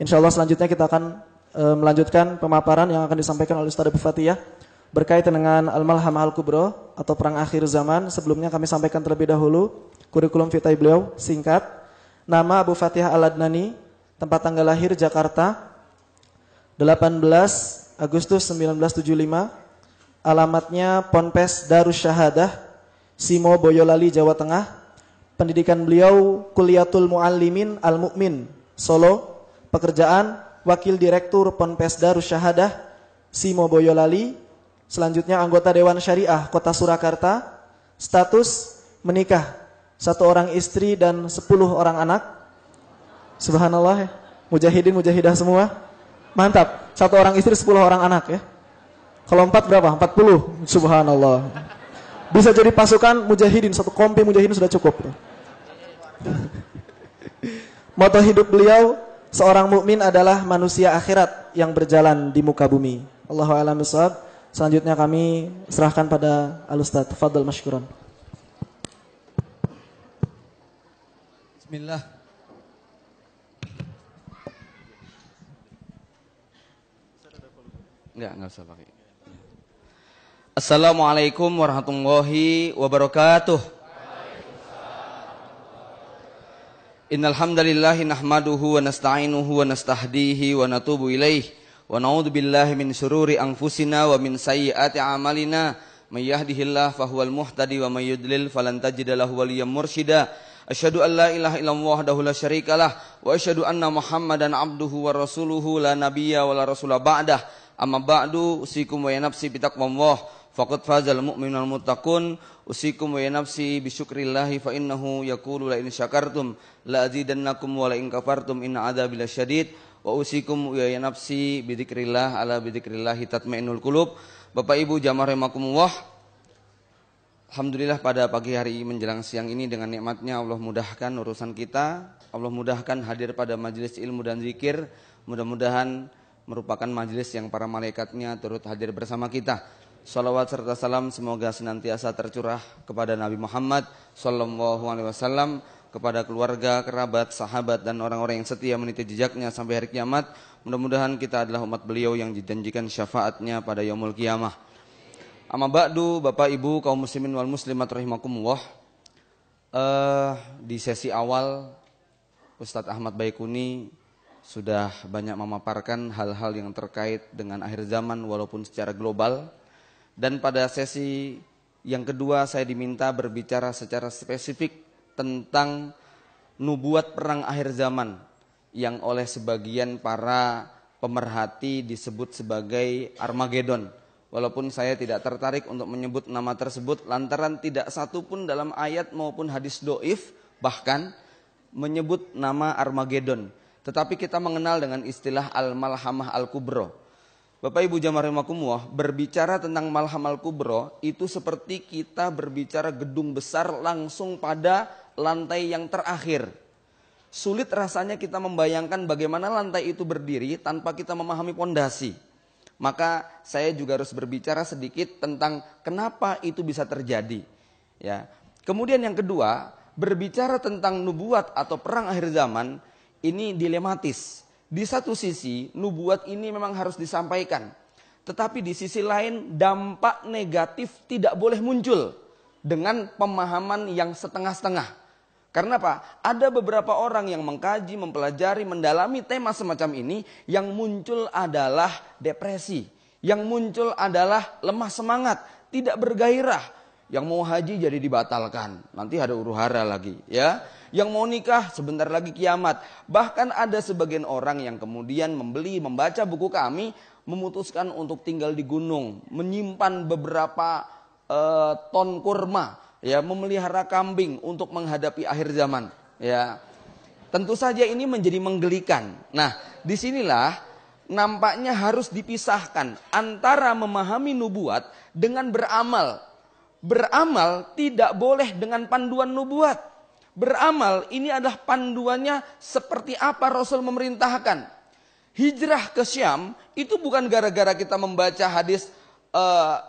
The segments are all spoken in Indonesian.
Insyaallah selanjutnya kita akan melanjutkan pemaparan yang akan disampaikan oleh Ustaz Abu Fatihah berkaitan dengan Al-Malhamah Al-Kubra atau perang akhir zaman. Sebelumnya kami sampaikan terlebih dahulu kurikulum vitae beliau singkat. Nama Abu Fatihah Al-Adnani, tempat tanggal lahir Jakarta 18 Agustus 1975, alamatnya Ponpes Darus Syahadah, Simo Boyolali, Jawa Tengah. Pendidikan beliau Kuliatul Muallimin Al-Mu'min, Solo. Pekerjaan Wakil Direktur Ponpes Darus Syahadah, Simo Boyolali. Selanjutnya anggota Dewan Syariah Kota Surakarta. Status menikah, 1 orang istri dan 10 orang anak. Subhanallah ya. Mujahidin mujahidah semua. Mantap. 1 orang istri 10 orang anak ya. Kalau 4 berapa? 40. Subhanallah. Bisa jadi pasukan mujahidin, 1 kompi mujahidin sudah cukup. Moto hidup beliau, seorang mukmin adalah manusia akhirat yang berjalan di muka bumi. Allahu a'lam bishawab. Selanjutnya kami serahkan pada Al-Ustaz. Tafadhal masykuran. Bismillah. Enggak usah pakai. Assalamualaikum warahmatullahi wabarakatuh. Innal hamdalillahi nahmaduhu wa nasta'inuhu wa nastahdihi wa natubu ilaihi wa na'udzu billahi min syururi anfusina wa min sayyiati a'malina. May yahdihillahu fahuwal muhtadi wa may yudlil falan tajida lahu waliyyan mursyida. Asyhadu an la ilaha illallah wahdahu la syarikalah wa asyhadu anna Muhammadan abduhu wa rasuluhu la nabiyya wa la rasula ba'dah. Amma ba'du, usikum wa ya nafsi bitaqwallah faqad fazal mu'minul muttaqun. Usikum wa ya nafsi bisyukrillah fa innahu yaqulu la in syakartum la azidannakum wa la in kafartum inna adzabi lasyadid. Wa usikum wa ya nafsi bidzikrillah ala bidzikrillah tatmainnul qulub. Bapak Ibu jamaah rahimakumullah, alhamdulillah pada pagi hari menjelang siang ini dengan nikmatnya Allah mudahkan urusan kita. Allah mudahkan hadir pada majelis ilmu dan zikir. Mudah-mudahan merupakan majelis yang para malaikatnya turut hadir bersama kita. Salawat serta salam semoga senantiasa tercurah kepada Nabi Muhammad sallallahu alaihi wasallam, kepada keluarga, kerabat, sahabat dan orang-orang yang setia meniti jejaknya sampai hari kiamat. Mudah-mudahan kita adalah umat beliau yang dijanjikan syafaatnya pada yaumul qiyamah. Amma ba'du, Bapak Ibu kaum muslimin wal muslimat rahimakumullah. Di sesi awal Ustadz Ahmad Baikuni sudah banyak memaparkan hal-hal yang terkait dengan akhir zaman walaupun secara global. Dan pada sesi yang kedua saya diminta berbicara secara spesifik tentang nubuat perang akhir zaman yang oleh sebagian para pemerhati disebut sebagai Armageddon. Walaupun saya tidak tertarik untuk menyebut nama tersebut lantaran tidak satu pun dalam ayat maupun hadis doif bahkan menyebut nama Armageddon. Tetapi kita mengenal dengan istilah Al-Malhamah Al-Kubra. Bapak Ibu jamaah rahimakumullah, berbicara tentang Malhamah Al-Kubra itu seperti kita berbicara gedung besar langsung pada lantai yang terakhir. Sulit rasanya kita membayangkan bagaimana lantai itu berdiri tanpa kita memahami pondasi. Maka saya juga harus berbicara sedikit tentang kenapa itu bisa terjadi. Ya. Kemudian yang kedua, berbicara tentang nubuat atau perang akhir zaman ini dilematis. Di satu sisi nubuat ini memang harus disampaikan. Tetapi di sisi lain dampak negatif tidak boleh muncul dengan pemahaman yang setengah-setengah. Karena apa? Ada beberapa orang yang mengkaji, mempelajari, mendalami tema semacam ini, yang muncul adalah depresi, yang muncul adalah lemah semangat, tidak bergairah. Yang mau haji jadi dibatalkan, nanti ada huru-hara lagi, ya. Yang mau nikah sebentar lagi kiamat. Bahkan ada sebagian orang yang kemudian membaca buku kami, memutuskan untuk tinggal di gunung, menyimpan beberapa ton kurma, ya, memelihara kambing untuk menghadapi akhir zaman, ya. Tentu saja ini menjadi menggelikan. Nah, disinilah nampaknya harus dipisahkan antara memahami nubuat dengan beramal. Beramal tidak boleh dengan panduan nubuat. Beramal ini adalah panduannya seperti apa Rasul memerintahkan. Hijrah ke Syam itu bukan gara-gara kita membaca hadis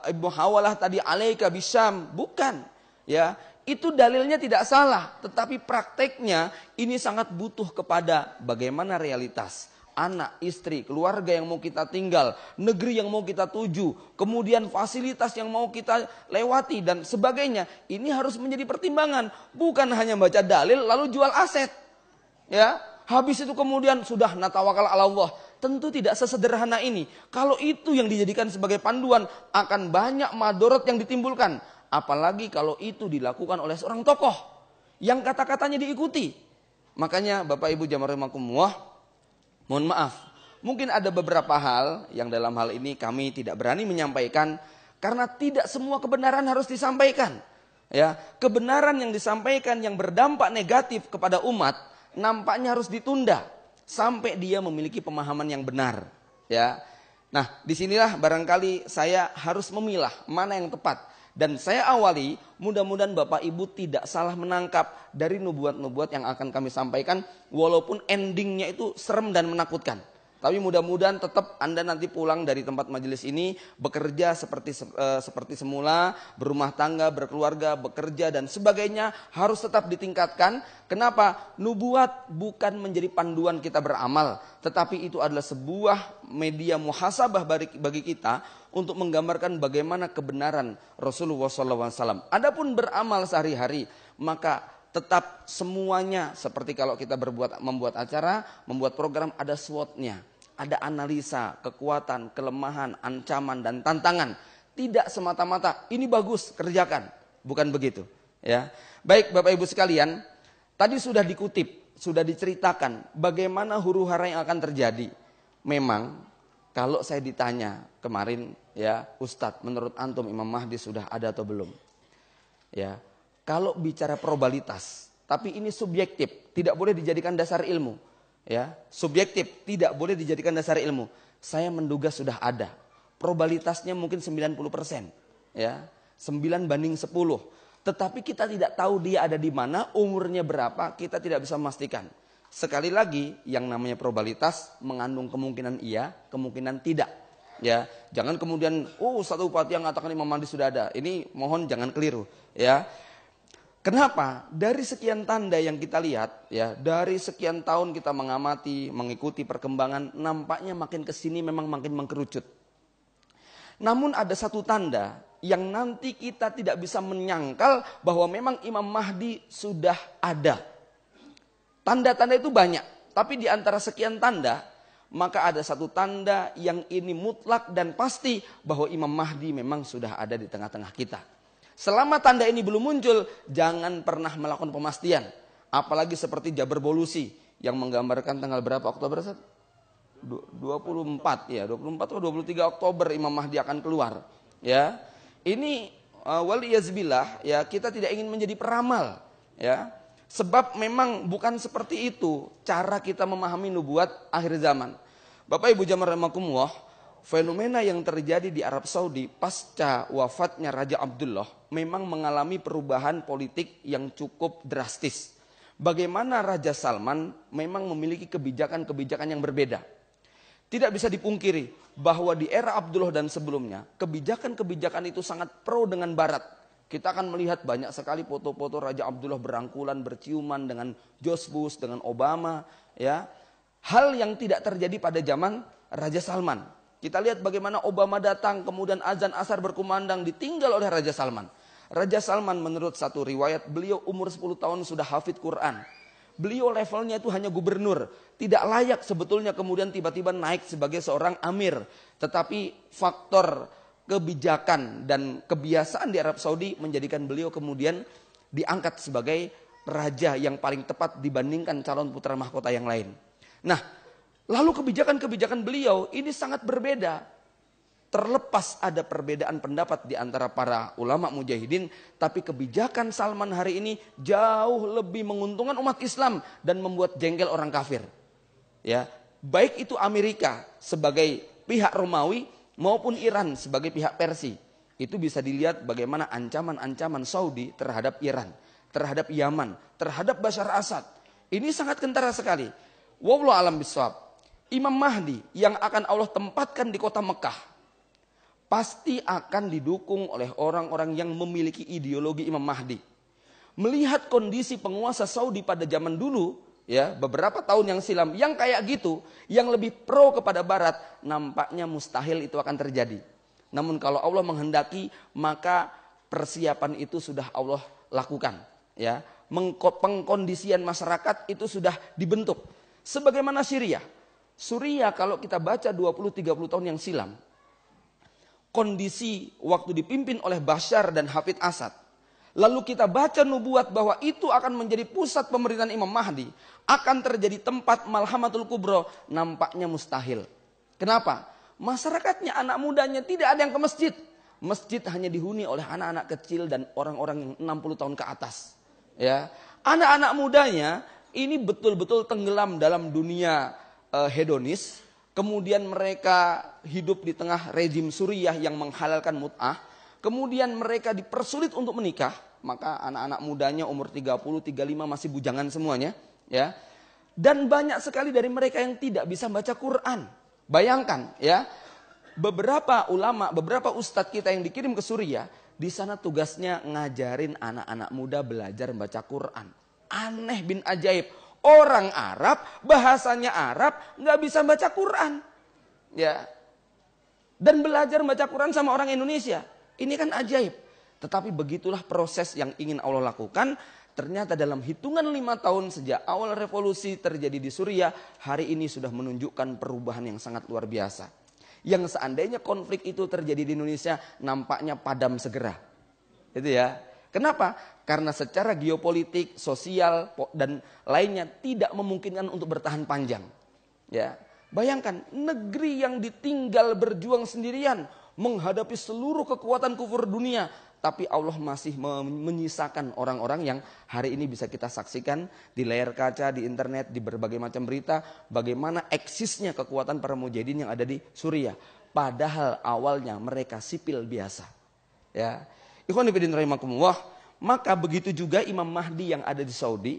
Ibnu Hawalah tadi alaika bisyam, bukan. Ya, itu dalilnya tidak salah, tetapi prakteknya ini sangat butuh kepada bagaimana realitas. anak, istri, keluarga yang mau kita tinggal, negeri yang mau kita tuju, kemudian fasilitas yang mau kita lewati dan sebagainya. Ini harus menjadi pertimbangan, bukan hanya baca dalil lalu jual aset. Ya, habis itu kemudian sudah natawakal ala Allah. Tentu tidak sesederhana ini. Kalau itu yang dijadikan sebagai panduan, akan banyak madorot yang ditimbulkan. Apalagi kalau itu dilakukan oleh seorang tokoh yang kata-katanya diikuti. Makanya Bapak Ibu jamaah rahimakumullah, mohon maaf, mungkin ada beberapa hal yang dalam hal ini kami tidak berani menyampaikan karena tidak semua kebenaran harus disampaikan. Ya, kebenaran yang disampaikan yang berdampak negatif kepada umat nampaknya harus ditunda sampai dia memiliki pemahaman yang benar. Ya, nah disinilah barangkali saya harus memilah mana yang tepat. Dan saya awali, mudah-mudahan Bapak Ibu tidak salah menangkap dari nubuat-nubuat yang akan kami sampaikan, walaupun endingnya itu serem dan menakutkan. Tapi mudah-mudahan tetap Anda nanti pulang dari tempat majelis ini bekerja seperti semula, berumah tangga, berkeluarga, bekerja dan sebagainya harus tetap ditingkatkan. Kenapa? Nubuat bukan menjadi panduan kita beramal, tetapi itu adalah sebuah media muhasabah bagi kita untuk menggambarkan bagaimana kebenaran Rasulullah SAW. Adapun beramal sehari-hari, maka tetap semuanya seperti kalau kita membuat acara, membuat program, ada SWOT-nya. Ada analisa, kekuatan, kelemahan, ancaman, dan tantangan. Tidak semata-mata, ini bagus, kerjakan. Bukan begitu. Ya. Baik Bapak Ibu sekalian, tadi sudah dikutip, sudah diceritakan bagaimana huru-hara yang akan terjadi. Memang, kalau saya ditanya kemarin, ya Ustadz, menurut Antum Imam Mahdi sudah ada atau belum? Ya, kalau bicara probabilitas, tapi ini subjektif, tidak boleh dijadikan dasar ilmu. Ya, subjektif, tidak boleh dijadikan dasar ilmu. Saya menduga sudah ada. Probabilitasnya mungkin 90%. Ya, 9/10. Tetapi kita tidak tahu dia ada di mana, umurnya berapa, kita tidak bisa memastikan. Sekali lagi, yang namanya probabilitas mengandung kemungkinan iya, kemungkinan tidak. Ya, jangan kemudian satu bupati yang mengatakan Imam Mahdi sudah ada. Ini mohon jangan keliru, ya. Kenapa? Dari sekian tanda yang kita lihat, ya, dari sekian tahun kita mengamati, mengikuti perkembangan, nampaknya makin kesini memang makin mengkerucut. Namun ada satu tanda yang nanti kita tidak bisa menyangkal bahwa memang Imam Mahdi sudah ada. Tanda-tanda itu banyak, tapi di antara sekian tanda, maka ada satu tanda yang ini mutlak dan pasti bahwa Imam Mahdi memang sudah ada di tengah-tengah kita. Selama tanda ini belum muncul, jangan pernah melakukan pemastian. Apalagi seperti Jabar Bolusi yang menggambarkan tanggal berapa Oktober? 24 ya, 24 atau 23 Oktober Imam Mahdi akan keluar. Ya, ini waliyazbillah, ya, kita tidak ingin menjadi peramal, ya. Sebab memang bukan seperti itu cara kita memahami nubuat akhir zaman. Bapak Ibu jamaah rahimakumullah, fenomena yang terjadi di Arab Saudi pasca wafatnya Raja Abdullah memang mengalami perubahan politik yang cukup drastis. Bagaimana Raja Salman memang memiliki kebijakan-kebijakan yang berbeda. Tidak bisa dipungkiri bahwa di era Abdullah dan sebelumnya, kebijakan-kebijakan itu sangat pro dengan Barat. Kita akan melihat banyak sekali foto-foto Raja Abdullah berangkulan, berciuman dengan George Bush, dengan Obama. Ya, hal yang tidak terjadi pada zaman Raja Salman. Kita lihat bagaimana Obama datang, kemudian azan asar berkumandang, ditinggal oleh Raja Salman. Raja Salman menurut satu riwayat, beliau umur 10 tahun sudah hafid Quran. Beliau levelnya itu hanya gubernur. Tidak layak sebetulnya kemudian tiba-tiba naik sebagai seorang amir. Tetapi faktor kebijakan dan kebiasaan di Arab Saudi menjadikan beliau kemudian diangkat sebagai raja yang paling tepat dibandingkan calon putra mahkota yang lain. Nah, lalu kebijakan-kebijakan beliau ini sangat berbeda. Terlepas ada perbedaan pendapat di antara para ulama mujahidin, tapi kebijakan Salman hari ini jauh lebih menguntungkan umat Islam dan membuat jengkel orang kafir. Ya, baik itu Amerika sebagai pihak Romawi maupun Iran sebagai pihak Persia. Itu bisa dilihat bagaimana ancaman-ancaman Saudi terhadap Iran, terhadap Yaman, terhadap Bashar Assad. Ini sangat kentara sekali. Wallahu a'lam bishawab. Imam Mahdi yang akan Allah tempatkan di kota Mekah pasti akan didukung oleh orang-orang yang memiliki ideologi Imam Mahdi. Melihat kondisi penguasa Saudi pada zaman dulu, ya, beberapa tahun yang silam, yang kayak gitu, yang lebih pro kepada barat, nampaknya mustahil itu akan terjadi. Namun kalau Allah menghendaki, maka persiapan itu sudah Allah lakukan, ya. Pengkondisian masyarakat itu sudah dibentuk. Sebagaimana Syria. Suriah kalau kita baca 20-30 tahun yang silam, kondisi waktu dipimpin oleh Bashar dan Hafid Asad, lalu kita baca nubuat bahwa itu akan menjadi pusat pemerintahan Imam Mahdi, akan terjadi tempat Malhamatul Kubro, nampaknya mustahil. Kenapa? Masyarakatnya, anak mudanya tidak ada yang ke masjid. Masjid hanya dihuni oleh anak-anak kecil dan orang-orang yang 60 tahun ke atas. Ya, anak-anak mudanya ini betul-betul tenggelam dalam dunia hedonis. Kemudian mereka hidup di tengah rezim Suriah yang menghalalkan mut'ah. Kemudian mereka dipersulit untuk menikah, maka anak-anak mudanya umur 30-35 masih bujangan semuanya, ya. Dan banyak sekali dari mereka yang tidak bisa baca Quran. Bayangkan, ya. Beberapa ulama, beberapa ustadz kita yang dikirim ke Suriah, di sana tugasnya ngajarin anak-anak muda belajar membaca Quran. Aneh bin ajaib. Orang Arab, bahasanya Arab, nggak bisa baca Quran, ya. Dan belajar membaca Quran sama orang Indonesia. Ini kan ajaib. Tetapi begitulah proses yang ingin Allah lakukan. Ternyata dalam hitungan 5 tahun sejak awal revolusi terjadi di Suriah, hari ini sudah menunjukkan perubahan yang sangat luar biasa. Yang seandainya konflik itu terjadi di Indonesia, nampaknya padam segera. Itu ya. Kenapa? Karena secara geopolitik, sosial, dan lainnya tidak memungkinkan untuk bertahan panjang. Ya. Bayangkan, negeri yang ditinggal berjuang sendirian, menghadapi seluruh kekuatan kufur dunia, tapi Allah masih menyisakan orang-orang yang hari ini bisa kita saksikan di layar kaca, di internet, di berbagai macam berita, bagaimana eksisnya kekuatan para mujahidin yang ada di Suriah. Padahal awalnya mereka sipil biasa. Ya, ikhwan fillah rahimakumullah. Maka begitu juga Imam Mahdi yang ada di Saudi,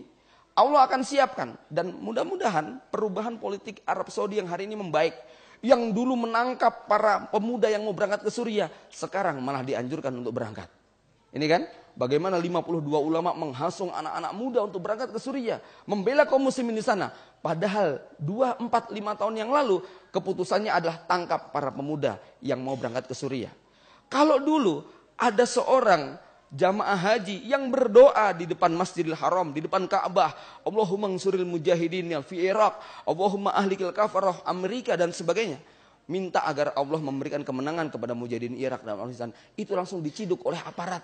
Allah akan siapkan, dan mudah-mudahan perubahan politik Arab Saudi yang hari ini membaik. Yang dulu menangkap para pemuda yang mau berangkat ke Suriah, sekarang malah dianjurkan untuk berangkat. Ini kan, bagaimana 52 ulama menghasung anak-anak muda untuk berangkat ke Suriah, membela kaum muslimin di sana. Padahal 2, 4, 5 tahun yang lalu, keputusannya adalah tangkap para pemuda yang mau berangkat ke Suriah. Kalau dulu ada seorang jamaah haji yang berdoa di depan Masjidil Haram, di depan Ka'bah, Allahumma ansuril mujahidin fi Irak, Allahumma ahlikil kafarah Amerika dan sebagainya. Minta agar Allah memberikan kemenangan kepada mujahidin Irak dan Afghanistan. Itu langsung diciduk oleh aparat,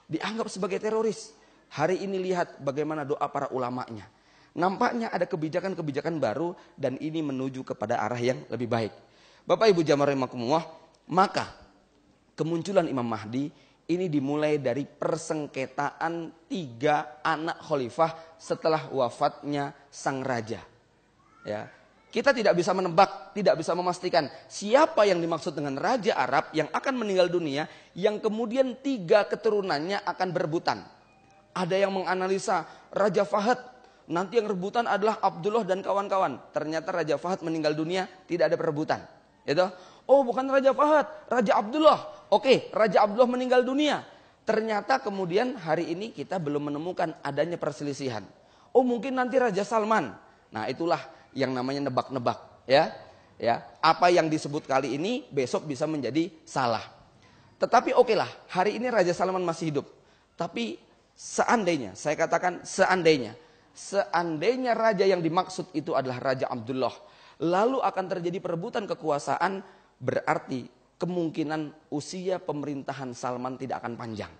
dianggap sebagai teroris. Hari ini lihat bagaimana doa para ulamanya. Nampaknya ada kebijakan-kebijakan baru dan ini menuju kepada arah yang lebih baik. Bapak Ibu jamaah rahimakumullah, maka kemunculan Imam Mahdi ini dimulai dari persengketaan 3 anak khalifah setelah wafatnya sang raja. Ya, kita tidak bisa menebak, tidak bisa memastikan siapa yang dimaksud dengan raja Arab yang akan meninggal dunia, yang kemudian 3 keturunannya akan berebutan. Ada yang menganalisa Raja Fahad, nanti yang rebutan adalah Abdullah dan kawan-kawan. Ternyata Raja Fahad meninggal dunia, tidak ada perebutan. Itu, oh bukan Raja Fahad, Raja Abdullah. Oke, Raja Abdullah meninggal dunia. Ternyata kemudian hari ini kita belum menemukan adanya perselisihan. Oh mungkin nanti Raja Salman. Nah itulah yang namanya nebak-nebak. Ya, apa yang disebut kali ini besok bisa menjadi salah. Tetapi okelah, hari ini Raja Salman masih hidup. Tapi seandainya, saya katakan seandainya raja yang dimaksud itu adalah Raja Abdullah, lalu akan terjadi perebutan kekuasaan, berarti kemungkinan usia pemerintahan Salman tidak akan panjang.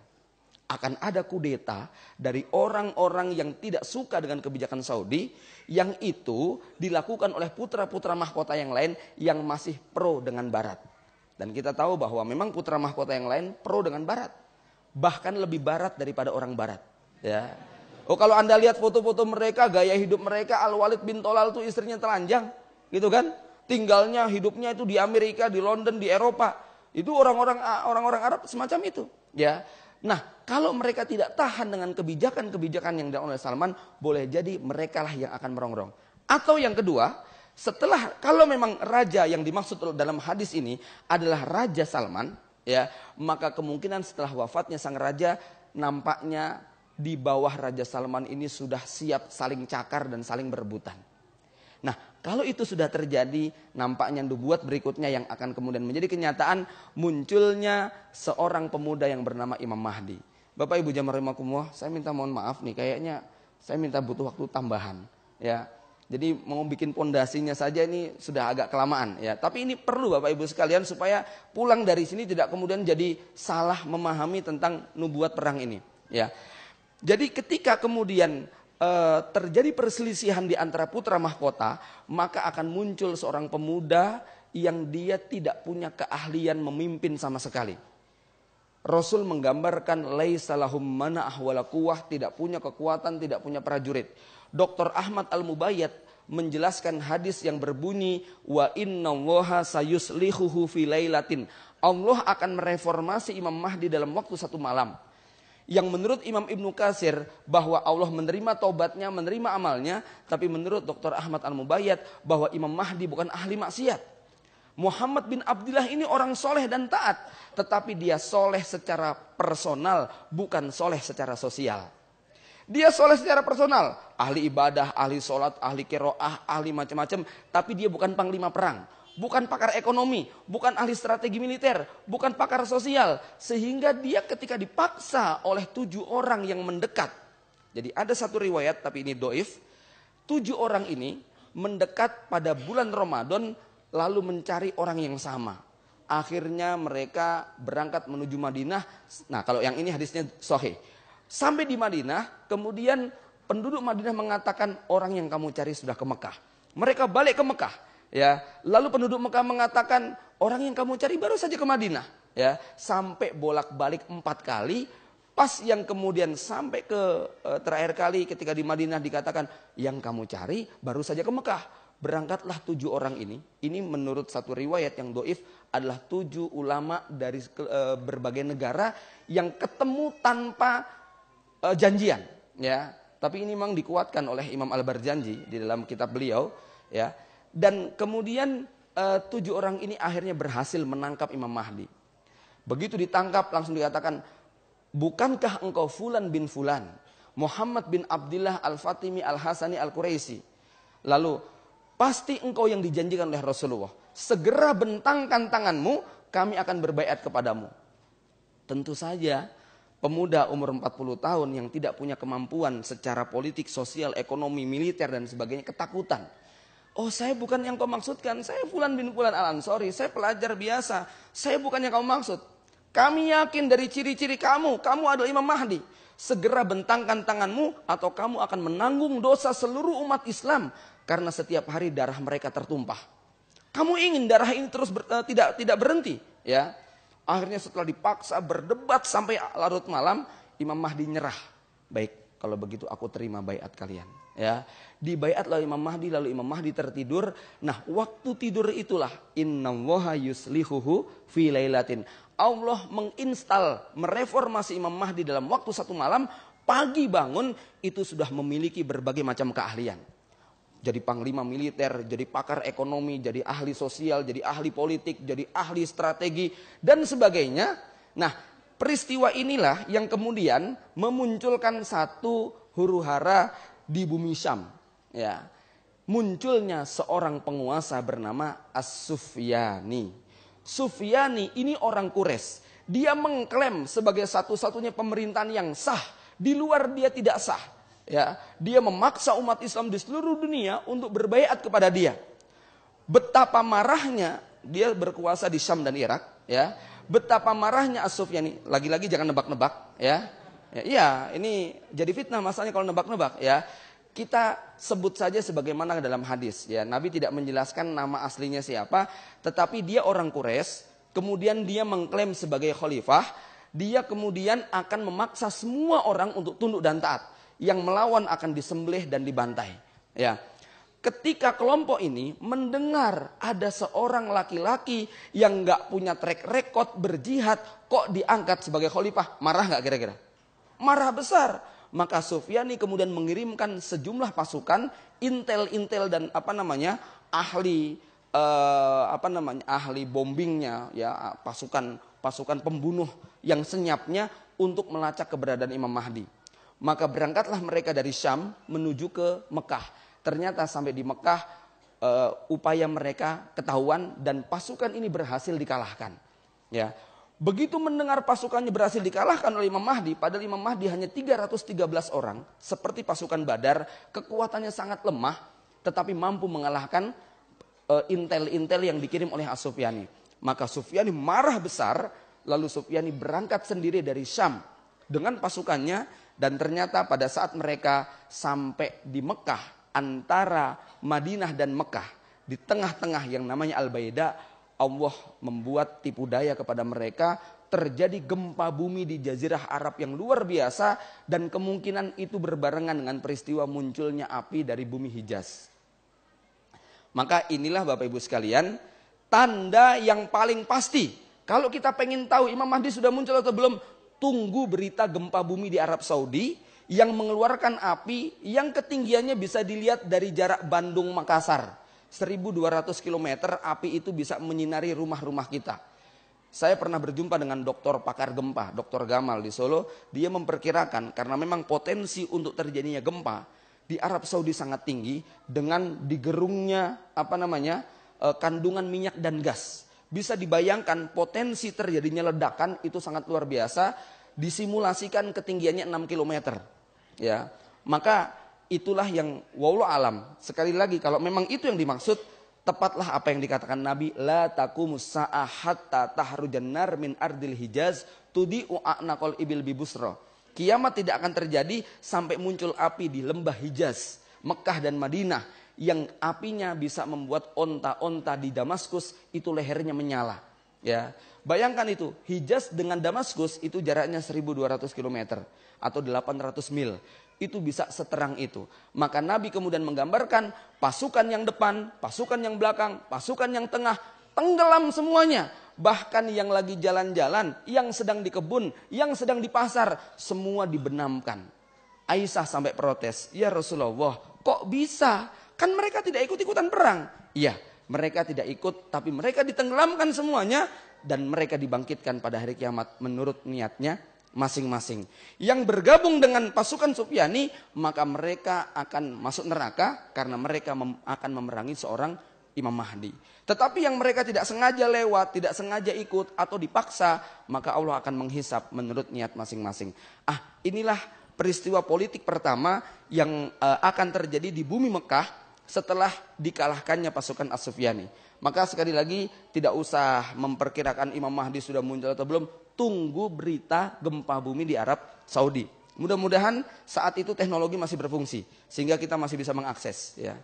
Akan ada kudeta dari orang-orang yang tidak suka dengan kebijakan Saudi, yang itu dilakukan oleh putra-putra mahkota yang lain yang masih pro dengan Barat. Dan kita tahu bahwa memang putra mahkota yang lain pro dengan Barat. Bahkan lebih Barat daripada orang Barat. Ya. Oh kalau Anda lihat foto-foto mereka, gaya hidup mereka, Al-Walid bin Tolal itu istrinya telanjang. Gitu kan? Tinggalnya, hidupnya itu di Amerika, di London, di Eropa. Itu orang-orang Arab semacam itu. Ya. Nah, kalau mereka tidak tahan dengan kebijakan-kebijakan yang dilakukan oleh Salman, boleh jadi mereka lah yang akan merongrong. Atau yang kedua, setelah kalau memang raja yang dimaksud dalam hadis ini adalah Raja Salman, ya, maka kemungkinan setelah wafatnya sang raja nampaknya di bawah Raja Salman ini sudah siap saling cakar dan saling berebutan. Nah, kalau itu sudah terjadi, nampaknya nubuat berikutnya yang akan kemudian menjadi kenyataan, munculnya seorang pemuda yang bernama Imam Mahdi. Bapak Ibu jamaah rahimakumullah, saya minta mohon maaf nih, kayaknya saya minta butuh waktu tambahan, ya. Jadi mau bikin pondasinya saja ini sudah agak kelamaan, ya. Tapi ini perlu Bapak Ibu sekalian supaya pulang dari sini tidak kemudian jadi salah memahami tentang nubuat perang ini, ya. Jadi ketika kemudian terjadi perselisihan di antara putra mahkota, maka akan muncul seorang pemuda yang dia tidak punya keahlian memimpin sama sekali. Rasul menggambarkan laisa lahum mana'ah wala quwwah, tidak punya kekuatan, tidak punya prajurit. Dr. Ahmad Al-Mubayyad menjelaskan hadis yang berbunyi wa innallaha sayuslihuhu fi lailatin. Allah akan mereformasi Imam Mahdi dalam waktu satu malam. Yang menurut Imam Ibnu Katsir bahwa Allah menerima taubatnya, menerima amalnya, tapi menurut Dr. Ahmad Al-Mubayyad bahwa Imam Mahdi bukan ahli maksiat. Muhammad bin Abdullah ini orang soleh dan taat, tetapi dia soleh secara personal, bukan soleh secara sosial. Dia soleh secara personal, ahli ibadah, ahli sholat, ahli qiraah, ahli macam-macam, tapi dia bukan panglima perang, bukan pakar ekonomi, bukan ahli strategi militer, bukan pakar sosial. Sehingga dia ketika dipaksa oleh 7 orang yang mendekat. Jadi ada satu riwayat, tapi ini doif. 7 orang ini mendekat pada bulan Ramadan, lalu mencari orang yang sama. Akhirnya mereka berangkat menuju Madinah. Nah, kalau yang ini hadisnya sahih. Sampai di Madinah, kemudian penduduk Madinah mengatakan orang yang kamu cari sudah ke Mekah. Mereka balik ke Mekah. Ya, lalu penduduk Mekah mengatakan orang yang kamu cari baru saja ke Madinah. Ya, sampai bolak-balik 4 kali. Pas yang kemudian sampai ke terakhir kali ketika di Madinah dikatakan yang kamu cari baru saja ke Mekah. Berangkatlah 7 orang ini. Ini menurut satu riwayat yang doif adalah 7 ulama dari berbagai negara yang ketemu tanpa janjian. Ya, tapi ini memang dikuatkan oleh Imam Al-Barjanji di dalam kitab beliau. Ya. Dan kemudian 7 orang ini akhirnya berhasil menangkap Imam Mahdi. Begitu ditangkap langsung dikatakan, bukankah engkau Fulan bin Fulan, Muhammad bin Abdullah Al-Fatimi Al-Hasani Al-Quraisy? Lalu, pasti engkau yang dijanjikan oleh Rasulullah. Segera bentangkan tanganmu, kami akan berbaiat kepadamu. Tentu saja pemuda umur 40 tahun yang tidak punya kemampuan secara politik, sosial, ekonomi, militer dan sebagainya ketakutan. Oh, saya bukan yang kau maksudkan, saya Fulan bin Fulan Al-Ansori, saya pelajar biasa, saya bukan yang kamu maksud. Kami yakin dari ciri-ciri kamu adalah Imam Mahdi. Segera bentangkan tanganmu atau kamu akan menanggung dosa seluruh umat Islam karena setiap hari darah mereka tertumpah. Kamu ingin darah ini terus tidak berhenti, ya. Akhirnya setelah dipaksa berdebat sampai larut malam, Imam Mahdi nyerah. Baik, kalau begitu aku terima baiat kalian. Ya, dibaiatlah Imam Mahdi, lalu Imam Mahdi tertidur. Nah, waktu tidur itulah innallaha yuslihuhu fi lailatin. Allah menginstal, mereformasi Imam Mahdi dalam waktu satu malam. Pagi bangun itu sudah memiliki berbagai macam keahlian. Jadi panglima militer, jadi pakar ekonomi, jadi ahli sosial, jadi ahli politik, jadi ahli strategi dan sebagainya. Nah, peristiwa inilah yang kemudian memunculkan satu huru-hara di bumi Syam. Ya, munculnya seorang penguasa bernama As-Sufyani. Sufyani ini orang Quraisy. Dia mengklaim sebagai satu-satunya pemerintahan yang sah. Di luar dia tidak sah. Ya, dia memaksa umat Islam di seluruh dunia untuk berbaiat kepada dia. Betapa marahnya dia berkuasa di Syam dan Irak. Ya, betapa marahnya As-Sufyani. Lagi-lagi jangan nebak-nebak. Ya. Iya, ini jadi fitnah masalahnya kalau nebak-nebak. Ya, kita sebut saja sebagaimana dalam hadis. Ya, Nabi tidak menjelaskan nama aslinya siapa, tetapi dia orang Quraisy. Kemudian dia mengklaim sebagai khalifah. Dia kemudian akan memaksa semua orang untuk tunduk dan taat. Yang melawan akan disembelih dan dibantai. Ya, ketika kelompok ini mendengar ada seorang laki-laki yang nggak punya track record berjihad kok diangkat sebagai khalifah, marah nggak kira-kira? Marah besar. Maka Sufyani kemudian mengirimkan sejumlah pasukan intel dan ahli ahli bombingnya, ya, pasukan pembunuh yang senyapnya untuk melacak keberadaan Imam Mahdi. Maka berangkatlah mereka dari Syam menuju ke Mekah. Ternyata sampai di Mekah upaya mereka ketahuan dan pasukan ini berhasil dikalahkan. Ya. Begitu mendengar pasukannya berhasil dikalahkan oleh Imam Mahdi, padahal Imam Mahdi hanya 313 orang, seperti pasukan Badar, kekuatannya sangat lemah, tetapi mampu mengalahkan intel-intel yang dikirim oleh As-Sufyani. Maka Sufyani marah besar, lalu Sufyani berangkat sendiri dari Syam dengan pasukannya, dan ternyata pada saat mereka sampai di Mekah, antara Madinah dan Mekah, di tengah-tengah yang namanya Al-Baida, Allah membuat tipu daya kepada mereka, terjadi gempa bumi di Jazirah Arab yang luar biasa, dan kemungkinan itu berbarengan dengan peristiwa munculnya api dari bumi Hijaz. Maka inilah Bapak Ibu sekalian, tanda yang paling pasti. Kalau kita pengen tahu Imam Mahdi sudah muncul atau belum, tunggu berita gempa bumi di Arab Saudi yang mengeluarkan api yang ketinggiannya bisa dilihat dari jarak Bandung Makassar. 1.200 km api itu bisa menyinari rumah-rumah kita. Saya pernah berjumpa dengan dokter pakar gempa, Dr. Gamal di Solo. Dia memperkirakan karena memang potensi untuk terjadinya gempa di Arab Saudi sangat tinggi dengan digerungnya kandungan minyak dan gas. Bisa dibayangkan potensi terjadinya ledakan itu sangat luar biasa. Disimulasikan ketinggiannya 6 km. Ya, maka itulah yang wallahu alam. Sekali lagi kalau memang itu yang dimaksud, tepatlah apa yang dikatakan Nabi, la taqumus sa'ah hatta tahrujan nar min ardil Hijaz tudi'u a'naqal ibil bibusra. Kiamat tidak akan terjadi sampai muncul api di lembah Hijaz, Mekah dan Madinah, yang apinya bisa membuat onta-onta di Damaskus itu lehernya menyala. Ya, bayangkan itu, Hijaz dengan Damaskus itu jaraknya 1.200 km atau 800 mil. Itu bisa seterang itu. Maka Nabi kemudian menggambarkan pasukan yang depan, pasukan yang belakang, pasukan yang tengah, tenggelam semuanya. Bahkan yang lagi jalan-jalan, yang sedang di kebun, yang sedang di pasar, semua dibenamkan. Aisyah sampai protes, ya Rasulullah, kok bisa? Kan mereka tidak ikut-ikutan perang. Iya, mereka tidak ikut, tapi mereka ditenggelamkan semuanya, dan mereka dibangkitkan pada hari kiamat menurut niatnya masing-masing. Yang bergabung dengan pasukan Sufyani, maka mereka akan masuk neraka karena mereka akan memerangi seorang Imam Mahdi. Tetapi yang mereka tidak sengaja lewat, tidak sengaja ikut atau dipaksa, maka Allah akan menghisap menurut niat masing-masing. Inilah peristiwa politik pertama yang akan terjadi di bumi Mekah setelah dikalahkannya pasukan As-Sufyani. Maka sekali lagi tidak usah memperkirakan Imam Mahdi sudah muncul atau belum. Tunggu berita gempa bumi di Arab Saudi. Mudah-mudahan saat itu teknologi masih berfungsi sehingga kita masih bisa mengakses. Ya.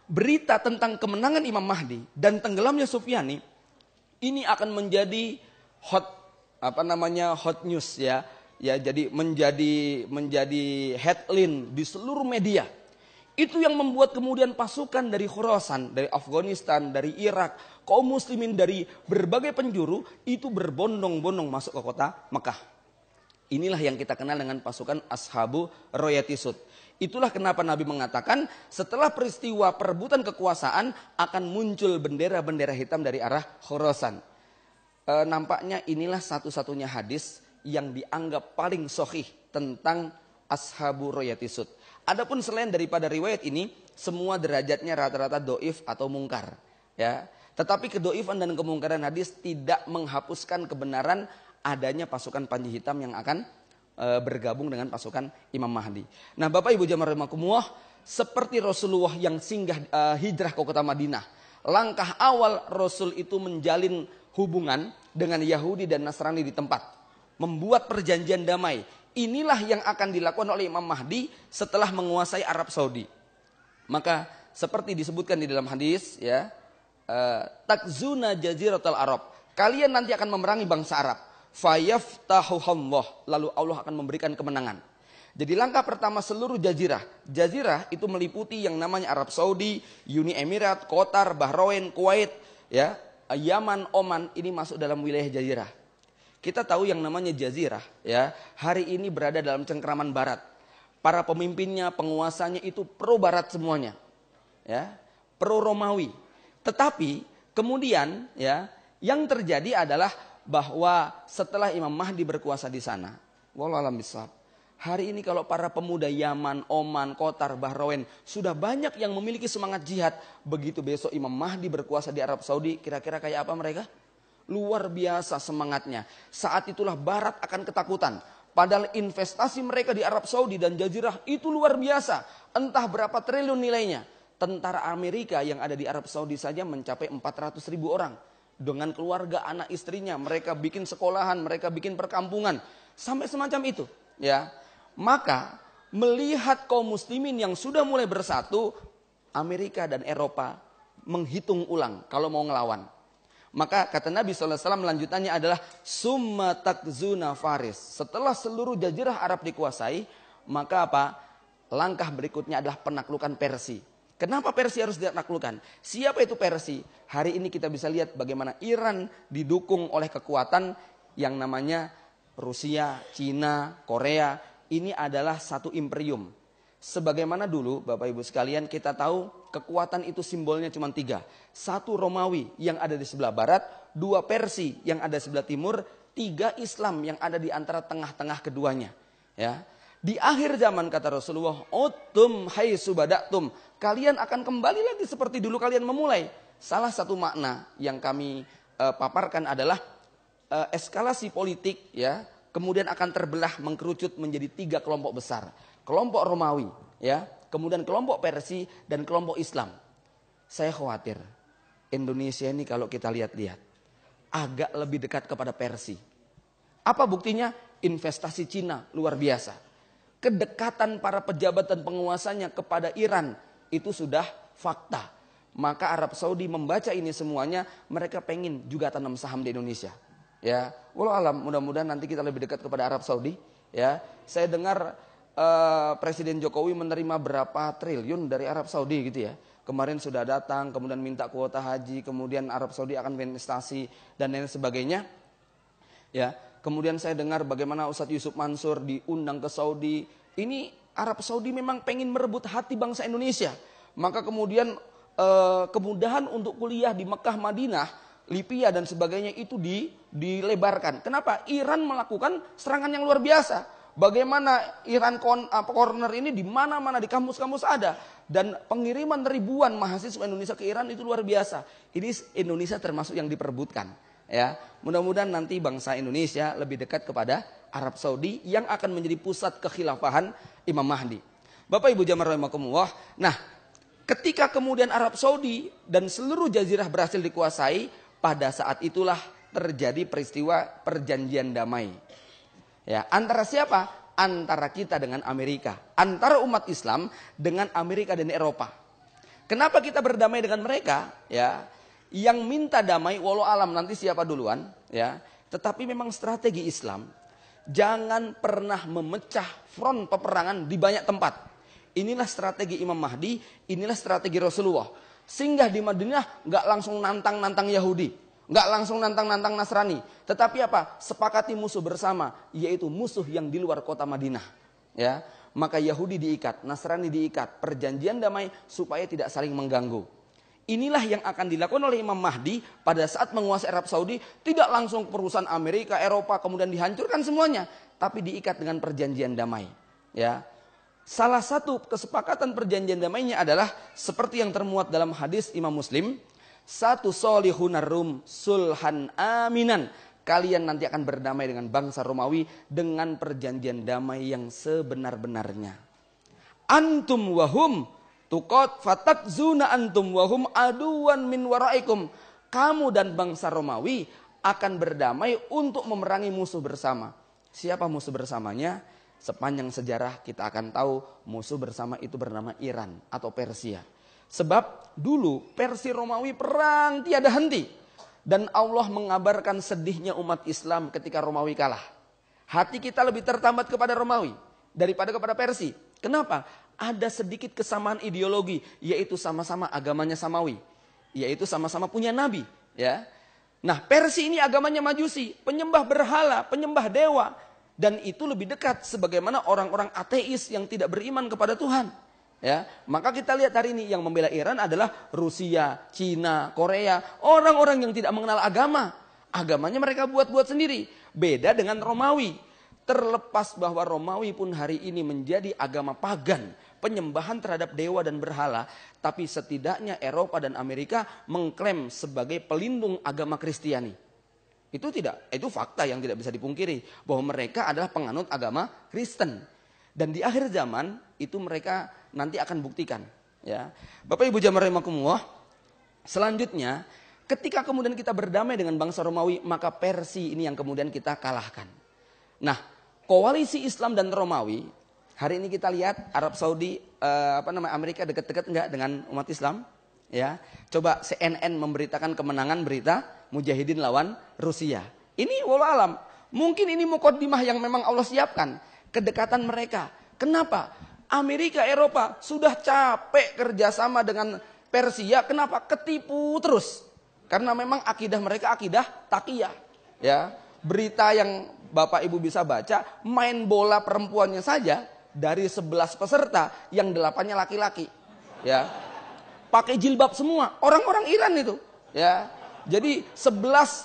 Berita tentang kemenangan Imam Mahdi dan tenggelamnya Sufyani ini akan menjadi hot news ya. Ya, jadi menjadi headline di seluruh media. Itu yang membuat kemudian pasukan dari Khurasan, dari Afghanistan, dari Irak, kaum muslimin dari berbagai penjuru itu berbondong-bondong masuk ke kota Mekah. Inilah yang kita kenal dengan pasukan Ashabu Royatisud. Itulah kenapa Nabi mengatakan setelah peristiwa perebutan kekuasaan akan muncul bendera-bendera hitam dari arah Khurasan. Nampaknya inilah satu-satunya hadis yang dianggap paling sahih tentang Ashabu Royatisud. Adapun selain daripada riwayat ini, semua derajatnya rata-rata doif atau mungkar. Ya. Tetapi kedoifan dan kemungkaran hadis tidak menghapuskan kebenaran adanya pasukan Panji Hitam yang akan bergabung dengan pasukan Imam Mahdi. Nah Bapak Ibu jamaah rahimakumullah, seperti Rasulullah yang singgah hijrah ke kota Madinah. Langkah awal Rasul itu menjalin hubungan dengan Yahudi dan Nasrani di tempat. Membuat perjanjian damai. Inilah yang akan dilakukan oleh Imam Mahdi setelah menguasai Arab Saudi. Maka seperti disebutkan di dalam hadis, ya, takzuna jaziratul Arab. Kalian nanti akan memerangi bangsa Arab. Fayaftahuhallah. Lalu Allah akan memberikan kemenangan. Jadi langkah pertama seluruh jazirah. Jazirah itu meliputi yang namanya Arab Saudi, Uni Emirat, Qatar, Bahrain, Kuwait, ya, Yaman, Oman. Ini masuk dalam wilayah jazirah. Kita tahu yang namanya jazirah, ya, hari ini berada dalam cengkraman barat. Para pemimpinnya, penguasanya itu pro barat semuanya. Ya, pro Romawi. Tetapi kemudian ya, Yang terjadi adalah bahwa setelah Imam Mahdi berkuasa di sana, wallahu a'lam bishawab, hari ini kalau para pemuda Yaman, Oman, Qatar, Bahrain sudah banyak yang memiliki semangat jihad, begitu besok Imam Mahdi berkuasa di Arab Saudi, kira-kira kayak apa mereka? Luar biasa semangatnya. Saat itulah Barat akan ketakutan. Padahal investasi mereka di Arab Saudi dan Jazirah itu luar biasa. Entah berapa triliun nilainya. Tentara Amerika yang ada di Arab Saudi saja mencapai 400.000 orang. Dengan keluarga, anak istrinya. Mereka bikin sekolahan, mereka bikin perkampungan. Sampai semacam itu. Ya, maka melihat kaum muslimin yang sudah mulai bersatu, Amerika dan Eropa menghitung ulang kalau mau ngelawan. Maka kata Nabi SAW lanjutannya adalah summa takzuna Faris. Setelah seluruh jazirah Arab dikuasai, maka apa? Langkah berikutnya adalah penaklukan Persia. Kenapa Persia harus ditaklukkan? Siapa itu Persia? Hari ini kita bisa lihat bagaimana Iran didukung oleh kekuatan yang namanya Rusia, Cina, Korea. Ini adalah satu imperium. Sebagaimana dulu Bapak Ibu sekalian kita tahu kekuatan itu simbolnya cuma 3. 1 Romawi yang ada di sebelah barat, 2 Persia yang ada di sebelah timur, 3 Islam yang ada di antara tengah-tengah keduanya. Ya. Di akhir zaman kata Rasulullah, "Utum haitsu badatum." Kalian akan kembali lagi seperti dulu kalian memulai. Salah satu makna yang kami paparkan adalah eskalasi politik ya, kemudian akan terbelah mengkerucut menjadi 3 kelompok besar. Kelompok Romawi, ya, kemudian kelompok Persia dan kelompok Islam. Saya khawatir Indonesia ini kalau kita lihat-lihat agak lebih dekat kepada Persia. Apa buktinya? Investasi Cina luar biasa. Kedekatan para pejabat dan penguasanya kepada Iran itu sudah fakta. Maka Arab Saudi membaca ini semuanya, mereka pengen juga tanam saham di Indonesia. Ya, wallahu alam, mudah-mudahan nanti kita lebih dekat kepada Arab Saudi. Ya, saya dengar Presiden Jokowi menerima berapa triliun dari Arab Saudi gitu ya. Kemarin sudah datang, kemudian minta kuota haji, kemudian Arab Saudi akan berinvestasi dan lain sebagainya. Ya, kemudian saya dengar bagaimana Ustadz Yusuf Mansur diundang ke Saudi. Ini Arab Saudi memang pengen merebut hati bangsa Indonesia. Maka kemudian kemudahan untuk kuliah di Mekah, Madinah, Libya dan sebagainya itu dilebarkan. Kenapa? Iran melakukan serangan yang luar biasa. Bagaimana Iran corner ini di mana-mana di kampus-kampus ada, dan pengiriman ribuan mahasiswa Indonesia ke Iran itu luar biasa. Ini Indonesia termasuk yang diperebutkan. Ya, mudah-mudahan nanti bangsa Indonesia lebih dekat kepada Arab Saudi yang akan menjadi pusat kekhilafahan Imam Mahdi. Bapak Ibu jamaah rahimakumullah. Nah, ketika kemudian Arab Saudi dan seluruh jazirah berhasil dikuasai, pada saat itulah terjadi peristiwa perjanjian damai. Ya, antara siapa? Antara kita dengan Amerika. Antara umat Islam dengan Amerika dan Eropa. Kenapa kita berdamai dengan mereka? Ya, yang minta damai walau alam nanti siapa duluan, ya. Tetapi memang strategi Islam jangan pernah memecah front peperangan di banyak tempat. Inilah strategi Imam Mahdi, inilah strategi Rasulullah. Singgah di Madinah nggak langsung nantang Yahudi. Nggak langsung nantang Nasrani. Tetapi apa? Sepakati musuh bersama. Yaitu musuh yang di luar kota Madinah. Ya, maka Yahudi diikat, Nasrani diikat. Perjanjian damai supaya tidak saling mengganggu. Inilah yang akan dilakukan oleh Imam Mahdi pada saat menguasai Arab Saudi. Tidak langsung perusahaan Amerika, Eropa kemudian dihancurkan semuanya. Tapi diikat dengan perjanjian damai. Ya. Salah satu kesepakatan perjanjian damainya adalah seperti yang termuat dalam hadis Imam Muslim. Satu solihunar rum sulhan aminan. Kalian nanti akan berdamai dengan bangsa Romawi dengan perjanjian damai yang sebenar-benarnya. Antum wahum tukot fatat zuna antum wahum aduan min waraikum. Kamu dan bangsa Romawi akan berdamai untuk memerangi musuh bersama. Siapa musuh bersamanya? Sepanjang sejarah kita akan tahu musuh bersama itu bernama Iran atau Persia. Sebab dulu Persia Romawi perang tiada henti. Dan Allah mengabarkan sedihnya umat Islam ketika Romawi kalah. Hati kita lebih tertambat kepada Romawi daripada kepada Persia. Kenapa? Ada sedikit kesamaan ideologi, yaitu sama-sama agamanya Samawi. Yaitu sama-sama punya nabi. Ya. Nah, Persia ini agamanya Majusi, penyembah berhala, penyembah dewa. Dan itu lebih dekat sebagaimana orang-orang ateis yang tidak beriman kepada Tuhan. Ya, maka kita lihat hari ini yang membela Iran adalah Rusia, Cina, Korea, orang-orang yang tidak mengenal agama. Agamanya mereka buat-buat sendiri. Beda dengan Romawi. Terlepas bahwa Romawi pun hari ini menjadi agama pagan, penyembahan terhadap dewa dan berhala, tapi setidaknya Eropa dan Amerika mengklaim sebagai pelindung agama Kristiani. Itu fakta yang tidak bisa dipungkiri bahwa mereka adalah penganut agama Kristen. Dan di akhir zaman itu mereka nanti akan buktikan, ya. Bapak Ibu jamaah rahimakumullah, selanjutnya ketika kemudian kita berdamai dengan bangsa Romawi, maka Persia ini yang kemudian kita kalahkan. Nah, koalisi Islam dan Romawi, hari ini kita lihat Arab Saudi, Amerika dekat-dekat enggak dengan umat Islam? Ya, coba CNN memberitakan kemenangan berita Mujahidin lawan Rusia. Ini walau alam, mungkin ini mukaddimah yang memang Allah siapkan. Kedekatan mereka. Kenapa? Amerika, Eropa sudah capek kerjasama dengan Persia. Kenapa? Ketipu terus. Karena memang akidah mereka akidah taqiyah. Ya, berita yang Bapak Ibu bisa baca, main bola perempuannya saja dari 11 peserta yang 8-nya laki-laki. Ya, pakai jilbab semua. Orang-orang Iran itu. Ya, jadi 11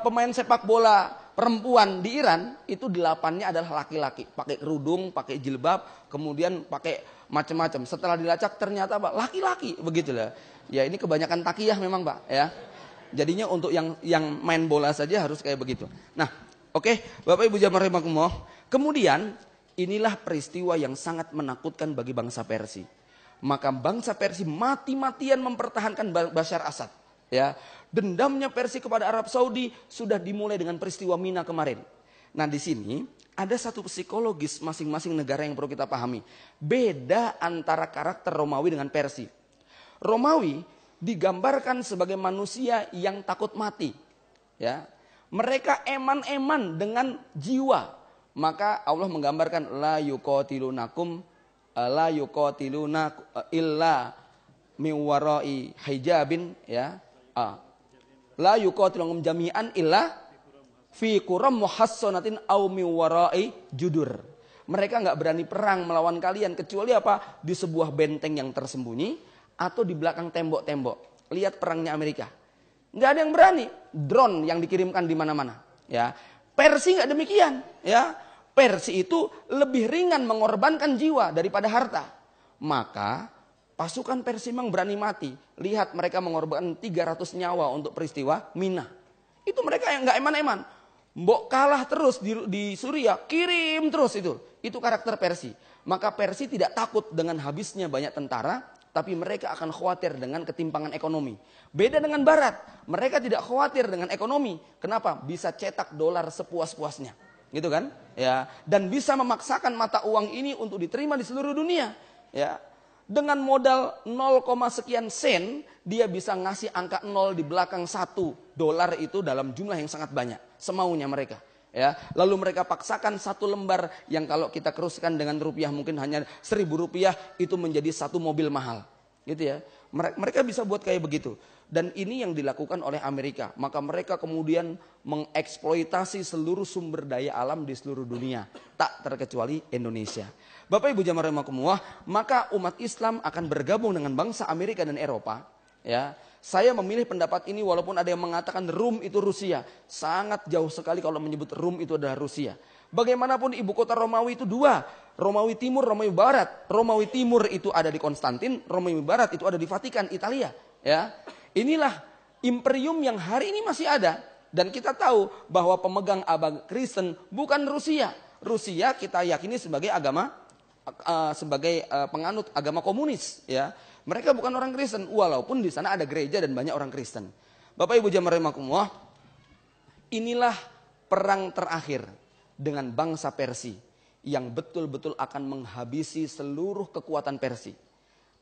pemain sepak bola perempuan di Iran itu 8-nya adalah laki-laki, pakai kerudung, pakai jilbab, kemudian pakai macam-macam. Setelah dilacak ternyata Pak laki-laki, begitulah. Ya ini kebanyakan takiyah memang Pak, ya. Jadinya untuk yang main bola saja harus kayak begitu. Nah, oke, Bapak Ibu jamaah rahimakumullah. Kemudian inilah peristiwa yang sangat menakutkan bagi bangsa Persia. Maka bangsa Persia mati-matian mempertahankan Bashar Assad, ya. Dendamnya Persia kepada Arab Saudi sudah dimulai dengan peristiwa Mina kemarin. Nah di sini ada satu psikologis masing-masing negara yang perlu kita pahami. Beda antara karakter Romawi dengan Persia. Romawi digambarkan sebagai manusia yang takut mati. Ya, mereka eman-eman dengan jiwa. Maka Allah menggambarkan la yuqatilunakum la yuqatiluna illa miwarai hijabin, ya. La yuqatiluhum jami'an illa fi quram muhassanatin aw min wara'i judur. Mereka enggak berani perang melawan kalian kecuali apa? Di sebuah benteng yang tersembunyi atau di belakang tembok-tembok. Lihat perangnya Amerika. Enggak ada yang berani. Drone yang dikirimkan di mana-mana, ya. Persia enggak demikian, ya. Persia itu lebih ringan mengorbankan jiwa daripada harta. Maka pasukan Persia memang berani mati. Lihat mereka mengorbankan 300 nyawa untuk peristiwa Mina. Itu mereka yang gak eman-eman. Mbok kalah terus di Suriah, kirim terus itu. Itu karakter Persia. Maka Persia tidak takut dengan habisnya banyak tentara, tapi mereka akan khawatir dengan ketimpangan ekonomi. Beda dengan Barat, mereka tidak khawatir dengan ekonomi. Kenapa? Bisa cetak dolar sepuas-puasnya. Gitu kan? Ya, dan bisa memaksakan mata uang ini untuk diterima di seluruh dunia. Ya. Dengan modal 0, sekian sen, dia bisa ngasih angka 0 di belakang 1 dolar itu dalam jumlah yang sangat banyak. Semaunya mereka. Ya, lalu mereka paksakan 1 lembar yang kalau kita keruskan dengan rupiah mungkin hanya 1.000 rupiah itu menjadi 1 mobil mahal. Gitu ya. Mereka bisa buat kayak begitu. Dan ini yang dilakukan oleh Amerika. Maka mereka kemudian mengeksploitasi seluruh sumber daya alam di seluruh dunia. Tak terkecuali Indonesia. Bapak Ibu jamaah rahimakumullah, maka umat Islam akan bergabung dengan bangsa Amerika dan Eropa. Ya, saya memilih pendapat ini walaupun ada yang mengatakan Rum itu Rusia. Sangat jauh sekali kalau menyebut Rum itu adalah Rusia. Bagaimanapun ibu kota Romawi itu 2. Romawi Timur, Romawi Barat. Romawi Timur itu ada di Konstantin, Romawi Barat itu ada di Vatikan, Italia. Ya, inilah imperium yang hari ini masih ada. Dan kita tahu bahwa pemegang agama Kristen bukan Rusia. Rusia kita yakini sebagai agama penganut agama komunis, ya. Mereka bukan orang Kristen walaupun di sana ada gereja dan banyak orang Kristen. Bapak Ibu jamaah rahimakumullah, inilah perang terakhir dengan bangsa Persia yang betul-betul akan menghabisi seluruh kekuatan Persia.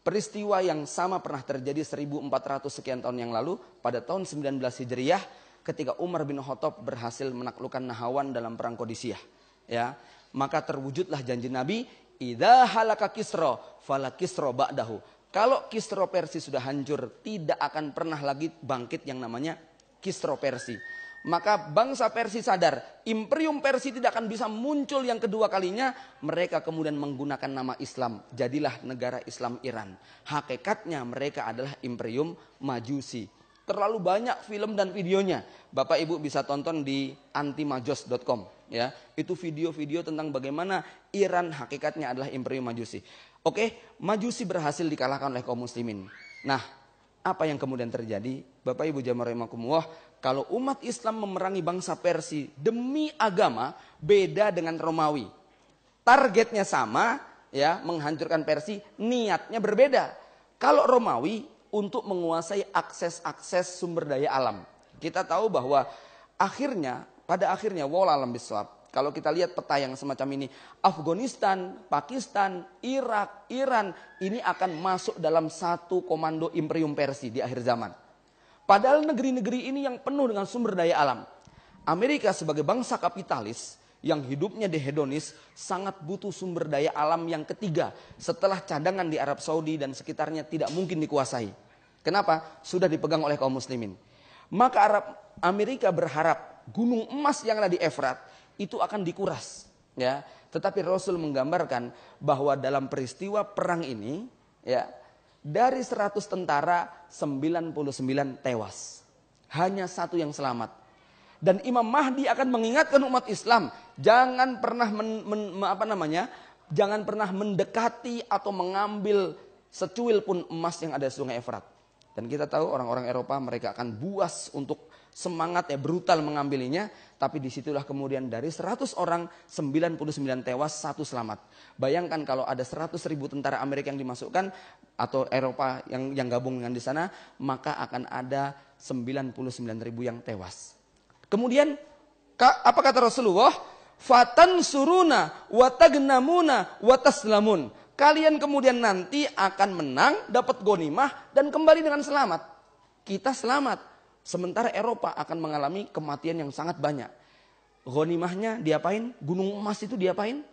Peristiwa yang sama pernah terjadi 1400 sekian tahun yang lalu pada tahun 19 Hijriah ketika Umar bin Khattab berhasil menaklukkan Nahawan dalam perang Qadisiyah, ya. Maka terwujudlah janji Nabi, idza halaka Kisra fala Kisra ba'dahu. Kalau Kisra Persia sudah hancur, tidak akan pernah lagi bangkit yang namanya Kisra Persia. Maka bangsa Persia sadar, Imperium Persia tidak akan bisa muncul yang kedua kalinya. Mereka kemudian menggunakan nama Islam. Jadilah negara Islam Iran. Hakikatnya mereka adalah Imperium Majusi. Terlalu banyak film dan videonya. Bapak Ibu bisa tonton di antimajos.com. Ya, itu video-video tentang bagaimana Iran hakikatnya adalah Imperium Majusi. Oke, Majusi berhasil dikalahkan oleh kaum muslimin. Nah, apa yang kemudian terjadi? Bapak Ibu jamaah rahimakumullah, kalau umat Islam memerangi bangsa Persia demi agama, beda dengan Romawi. Targetnya sama, ya, menghancurkan Persia, niatnya berbeda. Kalau Romawi untuk menguasai akses sumber daya alam. Kita tahu bahwa pada akhirnya wallahualam bishawab. Kalau kita lihat peta yang semacam ini, Afghanistan, Pakistan, Irak, Iran, ini akan masuk dalam satu komando Imperium Persia di akhir zaman. Padahal negeri-negeri ini yang penuh dengan sumber daya alam. Amerika sebagai bangsa kapitalis yang hidupnya hedonis sangat butuh sumber daya alam yang ketiga setelah cadangan di Arab Saudi dan sekitarnya tidak mungkin dikuasai. Kenapa? Sudah dipegang oleh kaum muslimin. Maka Amerika berharap gunung emas yang ada di Efrat itu akan dikuras, ya. Tetapi Rasul menggambarkan bahwa dalam peristiwa perang ini, ya, dari 100 tentara 99 tewas. Hanya satu yang selamat. Dan Imam Mahdi akan mengingatkan umat Islam, jangan pernah jangan pernah mendekati atau mengambil secuil pun emas yang ada di Sungai Efrat. Dan kita tahu orang-orang Eropa mereka akan buas untuk semangat brutal mengambilinya. Tapi disitulah kemudian dari 100 orang 99 tewas, 1 selamat. Bayangkan kalau ada 100.000 tentara Amerika yang dimasukkan atau Eropa yang gabung dengan di sana, maka akan ada 99.000 yang tewas. Kemudian apa kata Rasulullah? Fatan suruna watagnamuna wataslamun. Kalian kemudian nanti akan menang, dapat ghanimah dan kembali dengan selamat. Kita selamat. Sementara Eropa akan mengalami kematian yang sangat banyak. Ghanimahnya diapain? Gunung emas itu diapain?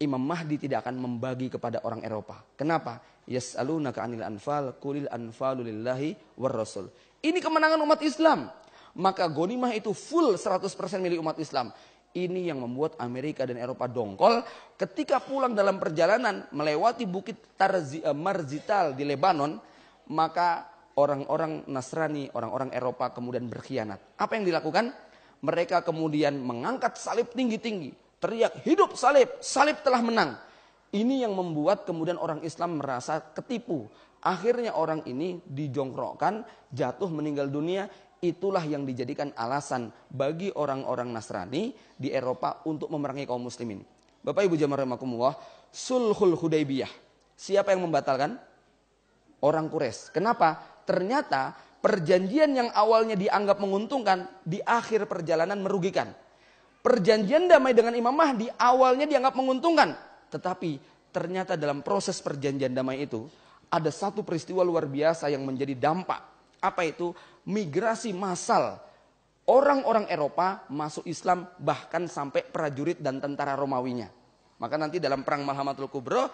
Imam Mahdi tidak akan membagi kepada orang Eropa. Kenapa? Yas'alunaka 'anil anfal qulil anfalu lillahi war rasul. Ini kemenangan umat Islam. Maka ghanimah itu full 100% milik umat Islam. Ini yang membuat Amerika dan Eropa dongkol ketika pulang dalam perjalanan melewati bukit Marzital di Lebanon, maka orang-orang Nasrani, orang-orang Eropa kemudian berkhianat. Apa yang dilakukan? Mereka kemudian mengangkat salib tinggi-tinggi, teriak hidup salib, salib telah menang. Ini yang membuat kemudian orang Islam merasa ketipu. Akhirnya orang ini dijongkrokkan, jatuh meninggal dunia. Itulah yang dijadikan alasan bagi orang-orang Nasrani di Eropa untuk memerangi kaum muslimin. Bapak Ibu jamaah rahimakumullah, Sulhul Hudaybiyah. Siapa yang membatalkan? Orang Quraisy. Kenapa? Ternyata perjanjian yang awalnya dianggap menguntungkan, di akhir perjalanan merugikan. Perjanjian damai dengan Imam Mahdi awalnya dianggap menguntungkan. Tetapi ternyata dalam proses perjanjian damai itu, ada satu peristiwa luar biasa yang menjadi dampak. Apa itu? Migrasi massal orang-orang Eropa masuk Islam, bahkan sampai prajurit dan tentara Romawinya. Maka nanti dalam perang Malhamatul Kubra,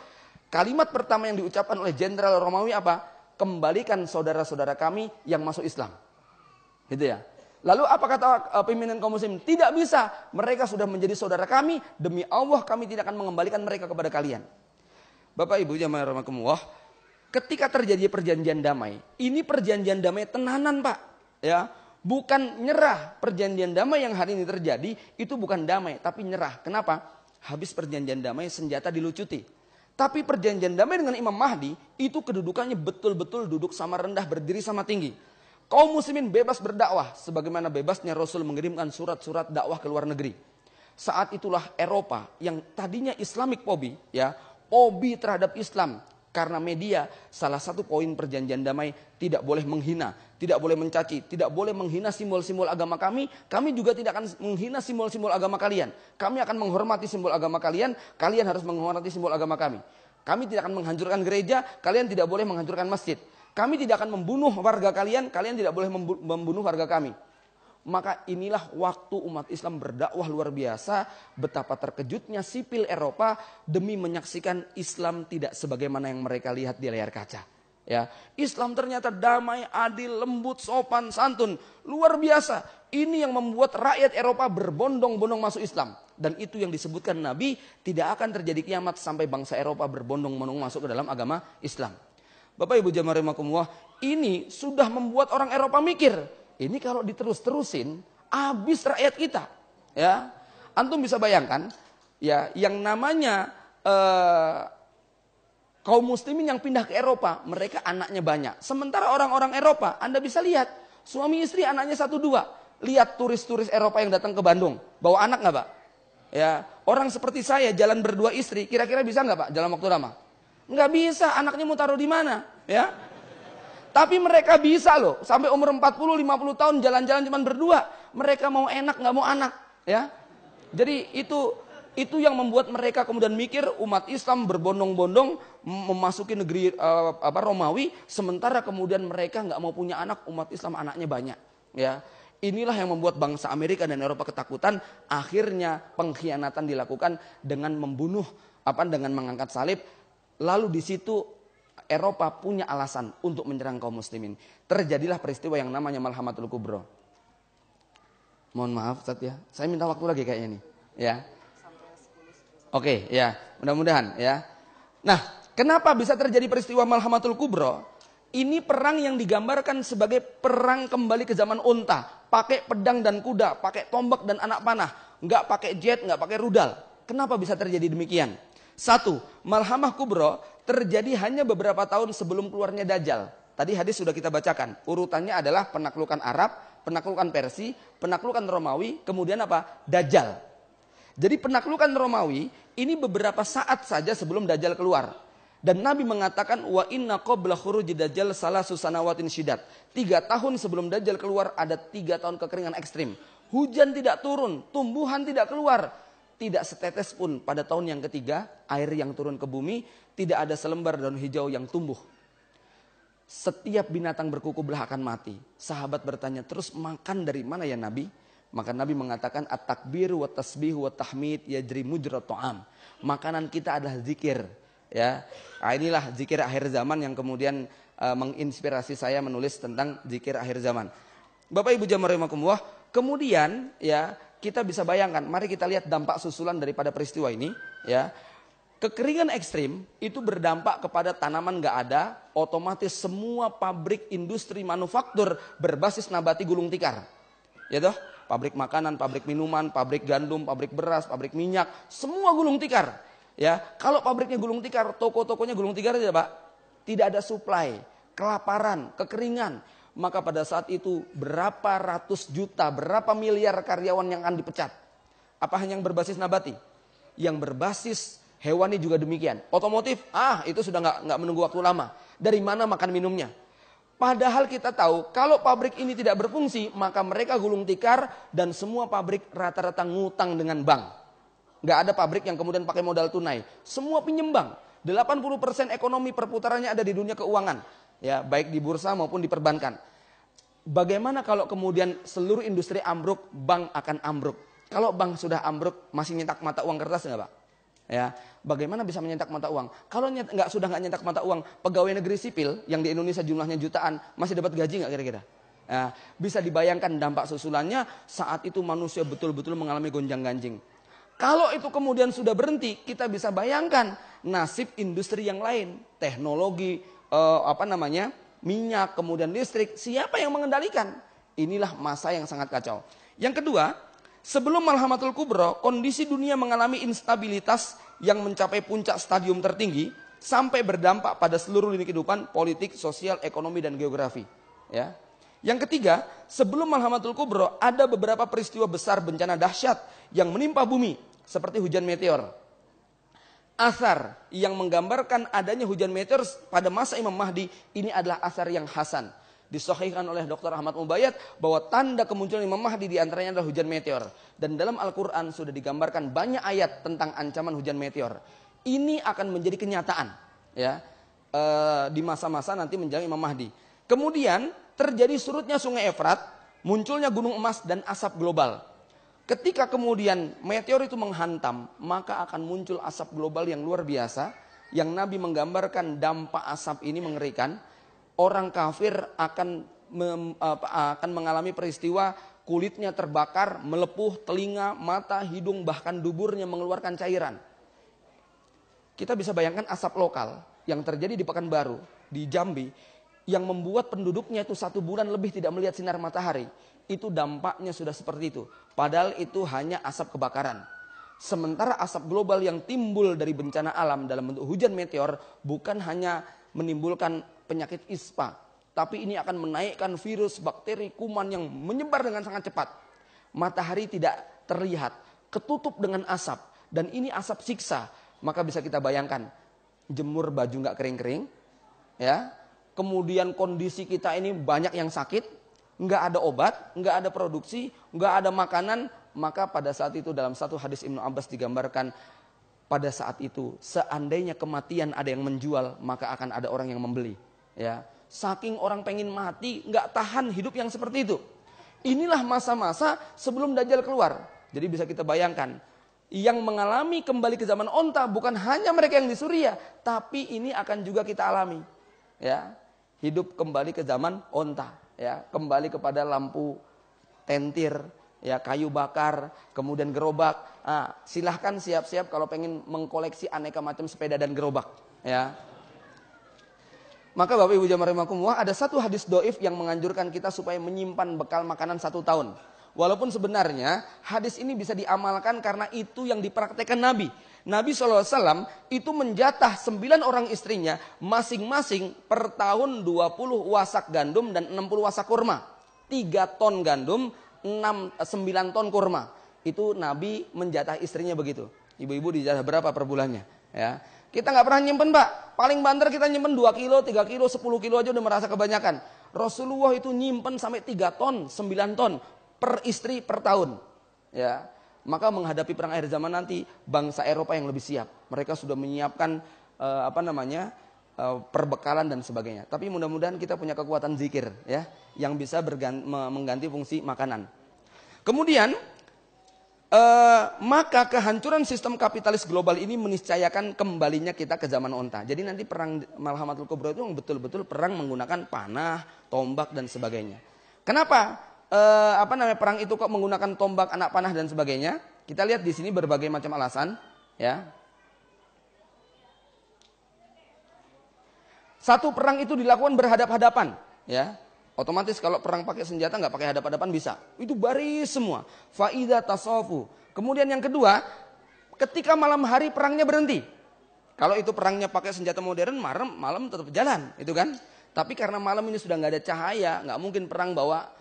kalimat pertama yang diucapkan oleh jenderal Romawi apa? Kembalikan saudara-saudara kami yang masuk Islam. Gitu ya. Lalu apa kata pimpinan kaum muslim? Tidak bisa, mereka sudah menjadi saudara kami, demi Allah kami tidak akan mengembalikan mereka kepada kalian. Bapak Ibu jamaah rahimakumullah, ketika terjadi perjanjian damai, ini perjanjian damai tenanan Pak, ya, bukan nyerah. Perjanjian damai yang hari ini terjadi itu bukan damai, tapi nyerah. Kenapa? Habis perjanjian damai senjata dilucuti. Tapi perjanjian damai dengan Imam Mahdi itu kedudukannya betul-betul duduk sama rendah, berdiri sama tinggi. Kaum muslimin bebas berdakwah, sebagaimana bebasnya Rasul mengirimkan surat-surat dakwah ke luar negeri. Saat itulah Eropa yang tadinya Islamic phobia, ya, obi terhadap Islam. Karena media, salah satu poin perjanjian damai, tidak boleh menghina, tidak boleh mencaci, tidak boleh menghina simbol-simbol agama kami juga tidak akan menghina simbol-simbol agama kalian. Kami akan menghormati simbol agama kalian harus menghormati simbol agama kami. Kami tidak akan menghancurkan gereja, kalian tidak boleh menghancurkan masjid. Kami tidak akan membunuh warga kalian tidak boleh membunuh warga kami. Maka inilah waktu umat Islam berdakwah luar biasa, betapa terkejutnya sipil Eropa demi menyaksikan Islam tidak sebagaimana yang mereka lihat di layar kaca. Ya, Islam ternyata damai, adil, lembut, sopan, santun, luar biasa. Ini yang membuat rakyat Eropa berbondong-bondong masuk Islam. Dan itu yang disebutkan Nabi, tidak akan terjadi kiamat sampai bangsa Eropa berbondong-bondong masuk ke dalam agama Islam. Bapak Ibu jamaah rahimakumullah, ini sudah membuat orang Eropa mikir, ini kalau diterus-terusin, habis rakyat kita. Ya, antum bisa bayangkan, ya, yang namanya kaum muslimin yang pindah ke Eropa, mereka anaknya banyak. Sementara orang-orang Eropa, Anda bisa lihat, suami istri anaknya 1-2. Lihat turis-turis Eropa yang datang ke Bandung, bawa anak nggak Pak? Ya, orang seperti saya jalan berdua istri, kira-kira bisa nggak Pak dalam waktu lama? Nggak bisa, anaknya mau taruh di mana? Ya, tapi mereka bisa loh, sampai umur 40-50 tahun jalan-jalan cuma berdua. Mereka mau enak, nggak mau anak. Ya, jadi itu yang membuat mereka kemudian mikir umat Islam berbondong-bondong memasuki negeri Romawi, sementara kemudian mereka nggak mau punya anak, umat Islam anaknya banyak. Ya, inilah yang membuat bangsa Amerika dan Eropa ketakutan. Akhirnya pengkhianatan dilakukan dengan membunuh, dengan mengangkat salib. Lalu di situ Eropa punya alasan untuk menyerang kaum muslimin. Terjadilah peristiwa yang namanya Malhamatul Kubro. Mohon maaf Ustaz ya, saya minta waktu lagi kayaknya nih. Ya. Oke, ya, mudah-mudahan ya. Nah, kenapa bisa terjadi peristiwa Malhamatul Kubro? Ini perang yang digambarkan sebagai perang kembali ke zaman unta, pakai pedang dan kuda, pakai tombak dan anak panah, nggak pakai jet, nggak pakai rudal. Kenapa bisa terjadi demikian? Satu, Malhamah Kubro terjadi hanya beberapa tahun sebelum keluarnya Dajjal. Tadi hadis sudah kita bacakan. Urutannya adalah penaklukan Arab, penaklukan Persia, penaklukan Romawi, kemudian apa? Dajjal. Jadi penaklukan Romawi ini beberapa saat saja sebelum Dajjal keluar. Dan Nabi mengatakan wa inna qabla khuruji Dajjal salasu sanawatin syidat. 3 tahun sebelum Dajjal keluar ada 3 tahun kekeringan ekstrim. Hujan tidak turun, tumbuhan tidak keluar. Tidak setetes pun pada tahun yang ketiga air yang turun ke bumi, tidak ada selembar daun hijau yang tumbuh. Setiap binatang berkuku belah akan mati. Sahabat bertanya, terus makan dari mana ya Nabi? Maka Nabi mengatakan at-takbir wa tasbih wa tahmid yajri mujra ta'am. Makanan kita adalah zikir, ya. Nah, inilah zikir akhir zaman yang kemudian menginspirasi saya menulis tentang zikir akhir zaman. Bapak Ibu jamaah rahimakumullah, kemudian ya kita bisa bayangkan, mari kita lihat dampak susulan daripada peristiwa ini, ya. Kekeringan ekstrim itu berdampak kepada tanaman nggak ada, otomatis semua pabrik industri manufaktur berbasis nabati gulung tikar. Ya toh, pabrik makanan, pabrik minuman, pabrik gandum, pabrik beras, pabrik minyak, semua gulung tikar. Ya, kalau pabriknya gulung tikar, toko-tokonya gulung tikar aja Pak, tidak ada supply, kelaparan, kekeringan. Maka pada saat itu berapa ratus juta, berapa miliar karyawan yang akan dipecat. Apa hanya yang berbasis nabati? Yang berbasis hewani juga demikian. Otomotif, itu sudah nggak menunggu waktu lama. Dari mana makan minumnya? Padahal kita tahu kalau pabrik ini tidak berfungsi, maka mereka gulung tikar dan semua pabrik rata-rata ngutang dengan bank. Nggak ada pabrik yang kemudian pakai modal tunai. Semua pinjem bank. 80% ekonomi perputarannya ada di dunia keuangan. Ya, baik di bursa maupun di perbankan. Bagaimana kalau kemudian seluruh industri ambruk, bank akan ambruk. Kalau bank sudah ambruk, masih nyetak mata uang kertas nggak Pak? Ya, bagaimana bisa menyetak mata uang? Kalau sudah nggak nyetak mata uang, pegawai negeri sipil yang di Indonesia jumlahnya jutaan masih dapat gaji nggak kira-kira? Ya, bisa dibayangkan dampak susulannya saat itu manusia betul-betul mengalami gonjang-ganjing. Kalau itu kemudian sudah berhenti, kita bisa bayangkan nasib industri yang lain, teknologi, minyak, kemudian listrik, siapa yang mengendalikan? Inilah masa yang sangat kacau. Yang kedua, sebelum Malhamatul Kubro, kondisi dunia mengalami instabilitas yang mencapai puncak stadium tertinggi sampai berdampak pada seluruh lini kehidupan, politik, sosial, ekonomi, dan geografi. Ya. Yang ketiga, sebelum Malhamatul Kubro, ada beberapa peristiwa besar bencana dahsyat yang menimpa bumi, seperti hujan meteor. Asar yang menggambarkan adanya hujan meteor pada masa Imam Mahdi, ini adalah asar yang hasan. Disahihkan oleh Dr. Ahmad Mubayyad bahwa tanda kemunculan Imam Mahdi diantaranya adalah hujan meteor. Dan dalam Al-Quran sudah digambarkan banyak ayat tentang ancaman hujan meteor. Ini akan menjadi kenyataan, ya, di masa-masa nanti menjelang Imam Mahdi. Kemudian terjadi surutnya sungai Efrat, munculnya gunung emas dan asap global. Ketika kemudian meteor itu menghantam, maka akan muncul asap global yang luar biasa, yang Nabi menggambarkan dampak asap ini mengerikan. orang kafir akan mengalami peristiwa kulitnya terbakar, melepuh, telinga, mata, hidung, bahkan duburnya mengeluarkan cairan. Kita bisa bayangkan asap lokal yang terjadi di Pekanbaru, di Jambi, yang membuat penduduknya itu 1 bulan lebih tidak melihat sinar matahari. Itu dampaknya sudah seperti itu. Padahal itu hanya asap kebakaran. Sementara asap global yang timbul dari bencana alam dalam bentuk hujan meteor bukan hanya menimbulkan penyakit ispa, tapi ini akan menaikkan virus, bakteri, kuman yang menyebar dengan sangat cepat. Matahari tidak terlihat, ketutup dengan asap, dan ini asap siksa. Maka bisa kita bayangkan, jemur baju nggak kering-kering, ya. Kemudian kondisi kita ini banyak yang sakit, nggak ada obat, nggak ada produksi, nggak ada makanan. Maka pada saat itu dalam satu hadis Ibnu Abbas digambarkan, pada saat itu seandainya kematian ada yang menjual, maka akan ada orang yang membeli. Ya, saking orang pengen mati, nggak tahan hidup yang seperti itu. Inilah masa-masa sebelum Dajjal keluar. Jadi bisa kita bayangkan, yang mengalami kembali ke zaman onta bukan hanya mereka yang di Suriah, tapi ini akan juga kita alami. Ya, hidup kembali ke zaman onta, ya, kembali kepada lampu tentir, ya, kayu bakar, kemudian gerobak. Silahkan siap-siap kalau pengen mengkoleksi aneka macam sepeda dan gerobak, ya. Maka Bapak Ibu jamaah rahimakumullah, ada satu hadis doif yang menganjurkan kita supaya menyimpan bekal makanan 1 tahun. Walaupun sebenarnya hadis ini bisa diamalkan karena itu yang dipraktekkan Nabi. Nabi SAW itu menjatah 9 orang istrinya masing-masing per tahun 20 wasak gandum dan 60 wasak kurma. 3 ton gandum, 9 ton kurma. Itu Nabi menjatah istrinya begitu. Ibu-ibu dijatah berapa per bulannya? Ya. Kita nggak pernah nyimpen, Pak. Paling banter kita nyimpen 2 kilo, 3 kilo, 10 kilo aja udah merasa kebanyakan. Rasulullah itu nyimpen sampai 3 ton, 9 ton per istri per tahun. Ya. Maka menghadapi perang akhir zaman nanti, bangsa Eropa yang lebih siap. Mereka sudah menyiapkan perbekalan dan sebagainya. Tapi mudah-mudahan kita punya kekuatan zikir, ya, yang bisa mengganti fungsi makanan. Kemudian maka kehancuran sistem kapitalis global ini meniscayakan kembalinya kita ke zaman onta. Jadi nanti perang Malhamatul Kubra itu betul-betul perang menggunakan panah, tombak dan sebagainya. Kenapa? Perang itu kok menggunakan tombak, anak panah dan sebagainya? Kita lihat di sini berbagai macam alasan, ya. Satu, perang itu dilakukan berhadap-hadapan, ya. Otomatis kalau perang pakai senjata nggak pakai hadap-hadapan bisa. Itu baris semua. Faida tasofu. Kemudian yang kedua, ketika malam hari perangnya berhenti. Kalau itu perangnya pakai senjata modern, malam tetap jalan, itu kan. Tapi karena malam ini sudah nggak ada cahaya, nggak mungkin perang bawa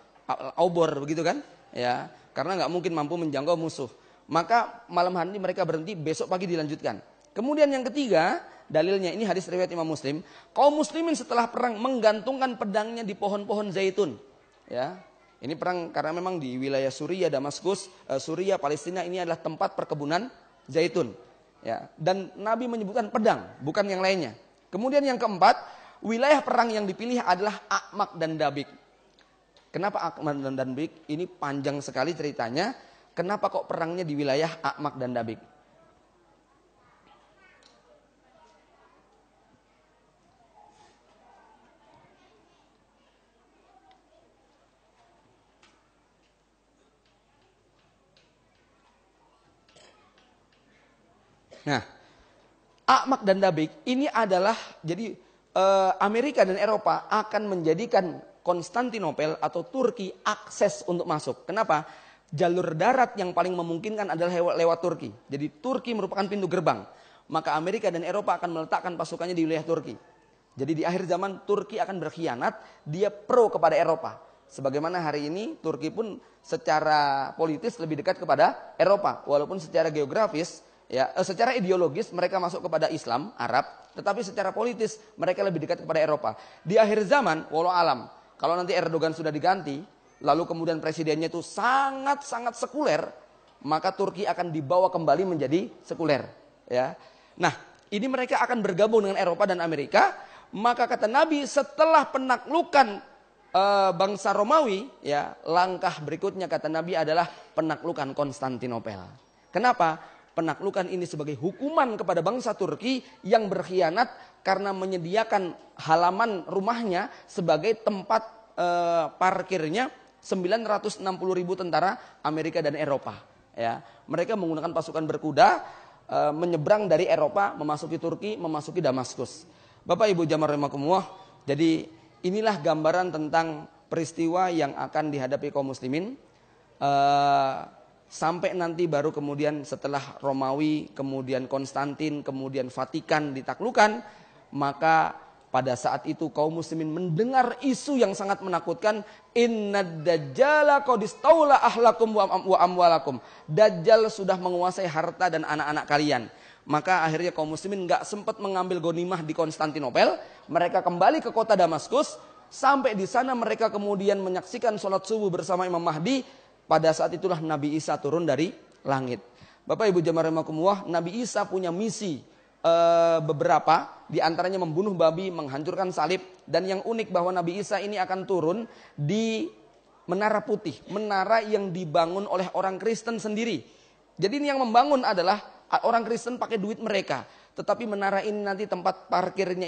obor, begitu kan? Ya, karena nggak mungkin mampu menjangkau musuh. Maka malam hari mereka berhenti, besok pagi dilanjutkan. Kemudian yang ketiga, dalilnya ini hadis riwayat Imam Muslim. Kaum muslimin setelah perang menggantungkan pedangnya di pohon-pohon zaitun. Ya, ini perang karena memang di wilayah Suriah, Damaskus, Suriah, Palestina ini adalah tempat perkebunan zaitun. Ya, dan Nabi menyebutkan pedang, bukan yang lainnya. Kemudian yang keempat, wilayah perang yang dipilih adalah A'maq dan Dabik. Kenapa A'maq dan Dabik? Ini panjang sekali ceritanya. Kenapa kok perangnya di wilayah A'maq dan Dabik? Nah, A'maq dan Dabik ini adalah jadi Amerika dan Eropa akan menjadikan Konstantinopel atau Turki akses untuk masuk. Kenapa? Jalur darat yang paling memungkinkan adalah lewat Turki. Jadi Turki merupakan pintu gerbang. Maka Amerika dan Eropa akan meletakkan pasukannya di wilayah Turki. Jadi di akhir zaman Turki akan berkhianat, dia pro kepada Eropa. Sebagaimana hari ini Turki pun secara politis lebih dekat kepada Eropa. Walaupun secara geografis, ya, secara ideologis mereka masuk kepada Islam, Arab. Tetapi secara politis mereka lebih dekat kepada Eropa. Di akhir zaman, walau alam, kalau nanti Erdogan sudah diganti, lalu kemudian presidennya itu sangat-sangat sekuler, maka Turki akan dibawa kembali menjadi sekuler. Ya. Nah, ini mereka akan bergabung dengan Eropa dan Amerika. Maka kata Nabi, setelah penaklukan bangsa Romawi, ya, langkah berikutnya kata Nabi adalah penaklukan Konstantinopel. Kenapa? penaklukan ini sebagai hukuman kepada bangsa Turki yang berkhianat karena menyediakan halaman rumahnya sebagai tempat parkirnya 960.000 tentara Amerika dan Eropa. Ya, mereka menggunakan pasukan berkuda menyeberang dari Eropa, memasuki Turki, memasuki Damaskus. Bapak Ibu jamaah rahimakumullah, jadi inilah gambaran tentang peristiwa yang akan dihadapi kaum muslimin. Sampai nanti baru kemudian setelah Romawi, kemudian Konstantin, kemudian Vatikan ditaklukkan, maka pada saat itu kaum muslimin mendengar isu yang sangat menakutkan, innad dajjala qad istaula ahlakum wa amwalakum. Dajjal sudah menguasai harta dan anak-anak kalian. Maka akhirnya kaum muslimin enggak sempat mengambil ghanimah di Konstantinopel, mereka kembali ke kota Damaskus. Sampai di sana mereka kemudian menyaksikan sholat subuh bersama Imam Mahdi. Pada saat itulah Nabi Isa turun dari langit. Bapak Ibu jamaah rahimakumullah, Nabi Isa punya misi beberapa, di antaranya membunuh babi, menghancurkan salib, dan yang unik bahwa Nabi Isa ini akan turun di Menara Putih, menara yang dibangun oleh orang Kristen sendiri. Jadi ini yang membangun adalah orang Kristen pakai duit mereka, tetapi menara ini nanti tempat parkirnya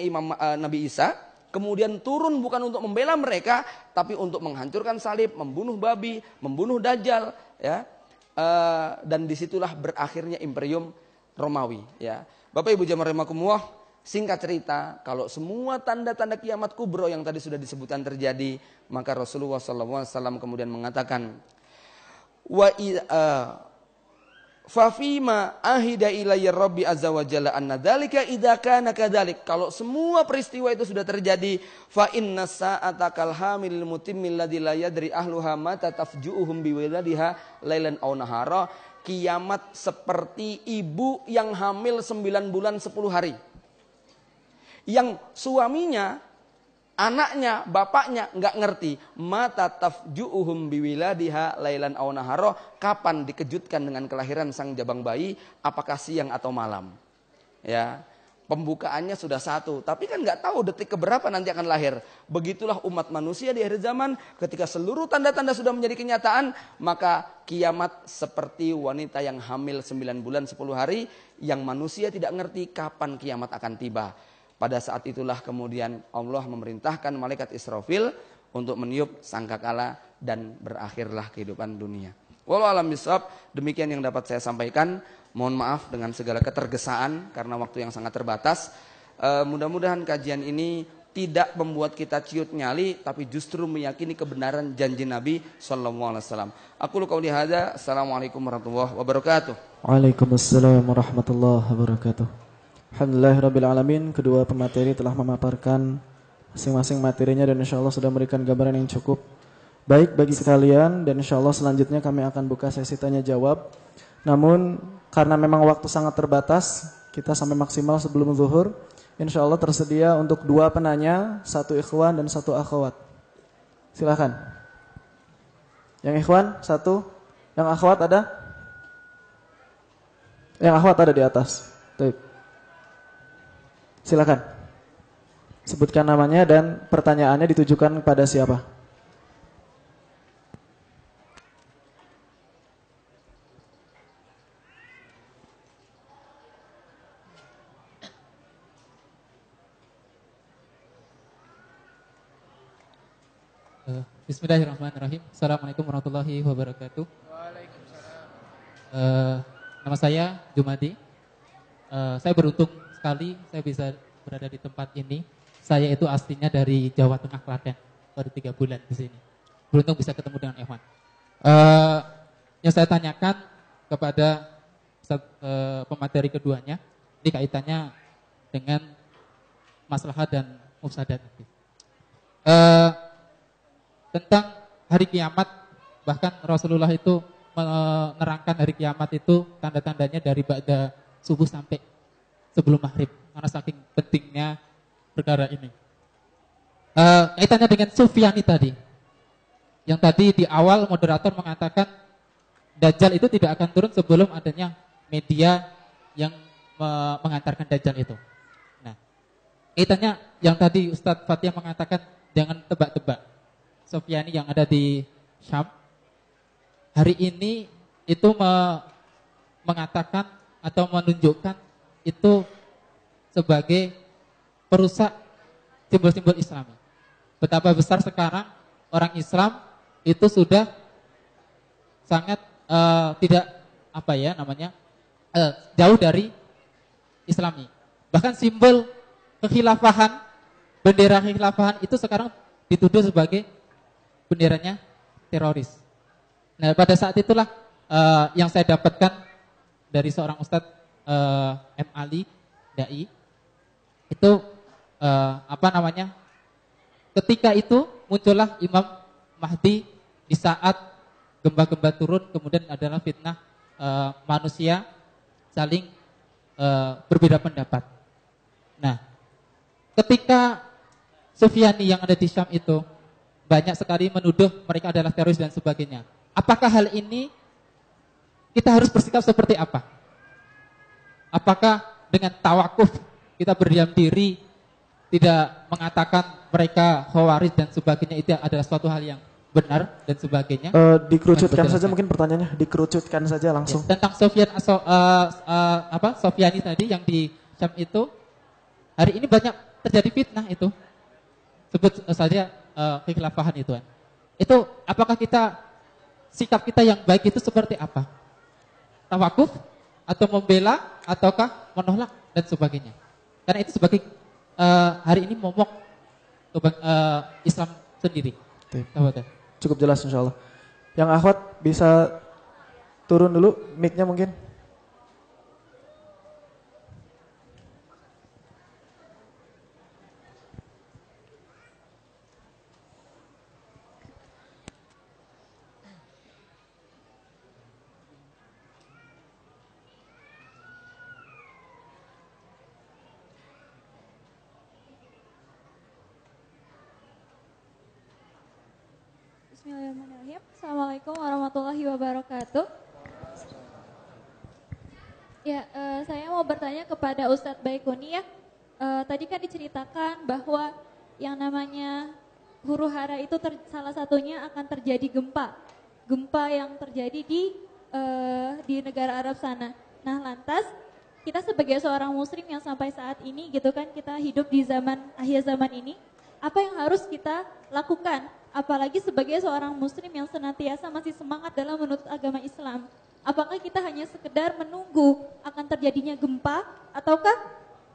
Nabi Isa, kemudian turun bukan untuk membela mereka, tapi untuk menghancurkan salib, membunuh babi, membunuh Dajjal, ya. Dan disitulah berakhirnya Imperium Romawi, ya. Bapak Ibu jamaah rahimakumullah, singkat cerita, kalau semua tanda-tanda kiamat kubro yang tadi sudah disebutkan terjadi, maka Rasulullah SAW kemudian mengatakan, fafima ahida ilayya rabbi azza wa jalla anna dzalika idza kana kadzalik. Kalau semua peristiwa itu sudah terjadi, fa inna sa'ata kal hamilil mutimmil ladzi la yadri ahluha mata tafju'uhum biwiladiha lailan aw nahara. Kiamat seperti ibu yang hamil 9 bulan 10 hari. Yang suaminya, anaknya, bapaknya nggak ngerti. Mata tafju'uhum biwiladiha lailan aw nahara. Kapan dikejutkan dengan kelahiran sang jabang bayi? Apakah siang atau malam? Ya, pembukaannya sudah satu, tapi kan nggak tahu detik keberapa nanti akan lahir. Begitulah umat manusia di akhir zaman, ketika seluruh tanda-tanda sudah menjadi kenyataan, maka kiamat seperti wanita yang hamil 9 bulan 10 hari, yang manusia tidak ngerti kapan kiamat akan tiba. Pada saat itulah kemudian Allah memerintahkan malaikat Israfil untuk meniup sangkakala dan berakhirlah kehidupan dunia. Wallahu a'lam bishawab, demikian yang dapat saya sampaikan. Mohon maaf dengan segala ketergesaan karena waktu yang sangat terbatas. Mudah-mudahan kajian ini tidak membuat kita ciut nyali, tapi justru meyakini kebenaran janji Nabi sallallahu alaihi wasallam. Aku qauli hadza, assalamualaikum warahmatullahi wabarakatuh. Waalaikumsalam warahmatullahi wabarakatuh. Alhamdulillahirabbil alamin, kedua pemateri telah memaparkan masing-masing materinya dan insyaallah sudah memberikan gambaran yang cukup baik bagi sekalian, dan insyaallah selanjutnya kami akan buka sesi tanya jawab. Namun karena memang waktu sangat terbatas, kita sampai maksimal sebelum zuhur. Insyaallah tersedia untuk 2 penanya, 1 ikhwan dan 1 akhwat. Silakan. Yang ikhwan 1, yang akhwat ada? Yang akhwat ada di atas. Baik. Silakan. Sebutkan namanya dan pertanyaannya ditujukan kepada siapa? Bismillahirrahmanirrahim. Assalamualaikum warahmatullahi wabarakatuh. Waalaikumsalam. Nama saya Jumadi. Saya beruntung sekali saya bisa berada di tempat ini. Saya itu aslinya dari Jawa Tengah, Klaten. Baru 3 bulan di sini. Beruntung bisa ketemu dengan Ikhwan. Yang saya tanyakan kepada pemateri keduanya, ini kaitannya dengan maslahat dan mufsadat. Tentang hari kiamat, bahkan Rasulullah itu menerangkan hari kiamat itu tanda-tandanya dari ba'da subuh sampai sebelum maghrib, karena saking pentingnya perkara ini. Kaitannya dengan Sufyani tadi, yang tadi di awal moderator mengatakan Dajjal itu tidak akan turun sebelum adanya media yang mengantarkan Dajjal itu. Nah, kaitannya yang tadi Ustadz Fatia mengatakan jangan tebak-tebak. Sufyani yang ada di Syam hari ini itu mengatakan atau menunjukkan itu sebagai perusak simbol-simbol Islami. Betapa besar sekarang orang Islam itu sudah sangat tidak jauh dari Islami. Bahkan simbol kekhilafahan, bendera kekhilafahan itu sekarang dituduh sebagai benderanya teroris. Nah, pada saat itulah yang saya dapatkan dari seorang Ustadz M. Ali Dai itu ketika itu muncullah Imam Mahdi di saat gempa-gempa turun, kemudian adalah fitnah manusia saling berbeda pendapat. Nah, ketika Sufyani yang ada di Syam itu banyak sekali menuduh mereka adalah teroris dan sebagainya. Apakah hal ini kita harus bersikap seperti apa? Apakah dengan tawakuf kita berdiam diri, tidak mengatakan mereka khawarij dan sebagainya itu adalah suatu hal yang benar dan sebagainya? Dikerucutkan saja mungkin pertanyaannya, dikerucutkan saja langsung. Ya, tentang Sofyani tadi yang di Syam itu, hari ini banyak terjadi fitnah itu. Sebut saja kekhilafahan itu. Itu apakah sikap kita yang baik itu seperti apa? Tawakuf atau membela ataukah menolak dan sebagainya? Karena itu sebagai hari ini momok Islam sendiri. Cukup jelas insya Allah. Yang akhwat bisa turun dulu mic-nya mungkin. Bismillahirrahmanirrahim. Assalamualaikum warahmatullahi wabarakatuh. Ya, saya mau bertanya kepada Ustadz Baikuni ya. Tadi kan diceritakan bahwa yang namanya huru hara itu salah satunya akan terjadi gempa yang terjadi di negara Arab sana. Nah, lantas kita sebagai seorang muslim yang sampai saat ini gitu kan, kita hidup di akhir zaman ini, apa yang harus kita lakukan? Apalagi sebagai seorang muslim yang senantiasa masih semangat dalam menuntut agama Islam. Apakah kita hanya sekedar menunggu akan terjadinya gempa, ataukah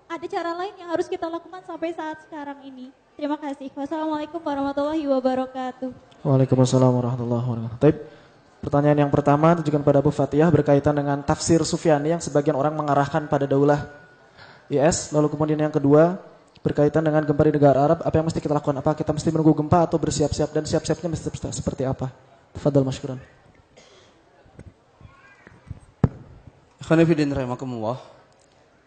ada cara lain yang harus kita lakukan sampai saat sekarang ini? Terima kasih. Wassalamualaikum warahmatullahi wabarakatuh. Waalaikumsalam warahmatullahi wabarakatuh. Baik. Pertanyaan yang pertama ditujukan pada Abu Fatihah berkaitan dengan tafsir Sufyani yang sebagian orang mengarahkan pada daulah IS. Lalu kemudian yang kedua berkaitan dengan gempa di negara Arab, apa yang mesti kita lakukan? Apa kita mesti menunggu gempa atau bersiap-siap, dan siap-siapnya mesti seperti apa? Tafadhal masykuran. Khonifidin rahimakumullah.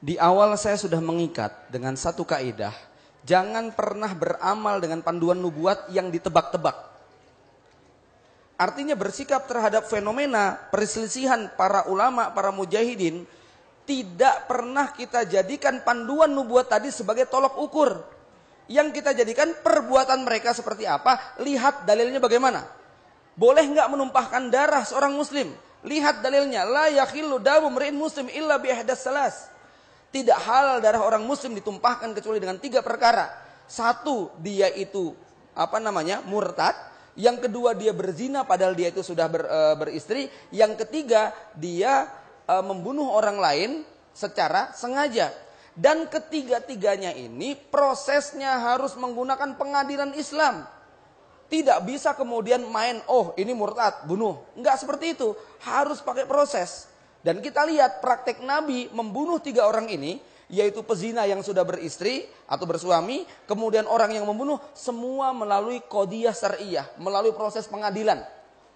Di awal saya sudah mengikat dengan satu kaidah, jangan pernah beramal dengan panduan nubuat yang ditebak-tebak. Artinya bersikap terhadap fenomena perselisihan para ulama, para mujahidin, tidak pernah kita jadikan panduan nubuat tadi sebagai tolok ukur. Yang kita jadikan perbuatan mereka seperti apa, lihat dalilnya bagaimana. Boleh nggak menumpahkan darah seorang muslim? Lihat dalilnya, la yakhillu damu mri'in muslim illa bi ihdas salas. Tidak halal darah orang muslim ditumpahkan kecuali dengan 3 perkara. Satu, dia itu murtad. Yang kedua, dia berzina padahal dia itu sudah beristri. Yang ketiga, dia membunuh orang lain secara sengaja. Dan ketiga-tiganya ini prosesnya harus menggunakan pengadilan Islam. Tidak bisa kemudian main, oh ini murtad, bunuh. Enggak seperti itu, harus pakai proses. Dan kita lihat praktek Nabi membunuh 3 orang ini, yaitu pezina yang sudah beristri atau bersuami, kemudian orang yang membunuh, semua melalui qadiyah syariah, melalui proses pengadilan.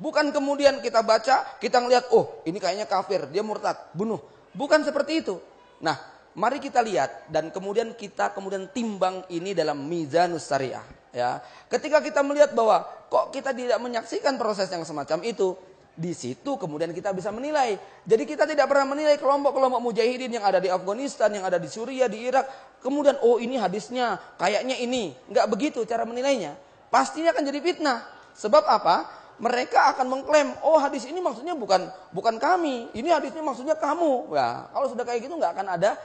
Bukan kemudian kita baca, kita ngelihat, oh ini kayaknya kafir, dia murtad, bunuh. Bukan seperti itu. Nah, mari kita lihat dan kemudian kita timbang ini dalam mizanus syariah. Ya, ketika kita melihat bahwa kok kita tidak menyaksikan proses yang semacam itu, di situ kemudian kita bisa menilai. Jadi kita tidak pernah menilai kelompok-kelompok mujahidin yang ada di Afghanistan, yang ada di Suriah, di Irak. Kemudian, oh ini hadisnya, kayaknya ini. Enggak begitu cara menilainya. Pastinya akan jadi fitnah. Sebab apa? mereka akan mengklaim, oh hadis ini maksudnya bukan kami, ini hadisnya maksudnya kamu. Ya, kalau sudah kayak gitu nggak akan ada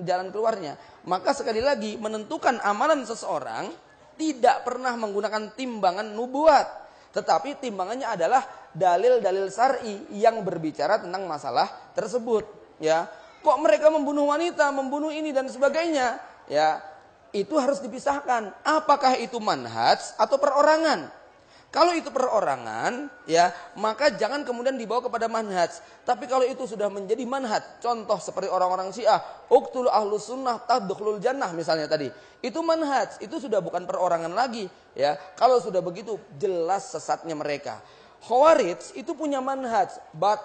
jalan keluarnya. Maka sekali lagi menentukan amalan seseorang tidak pernah menggunakan timbangan nubuat, tetapi timbangannya adalah dalil-dalil syar'i yang berbicara tentang masalah tersebut. Ya, kok mereka membunuh wanita, membunuh ini dan sebagainya? Ya, itu harus dipisahkan. Apakah itu manhaj atau perorangan? Kalau itu perorangan, ya, maka jangan kemudian dibawa kepada manhaj. Tapi kalau itu sudah menjadi manhaj, contoh seperti orang-orang Syiah, uqtulu ahlus sunnah tadkhulul jannah misalnya tadi. Itu manhaj, itu sudah bukan perorangan lagi, ya. Kalau sudah begitu jelas sesatnya mereka. Khawarij itu punya manhaj,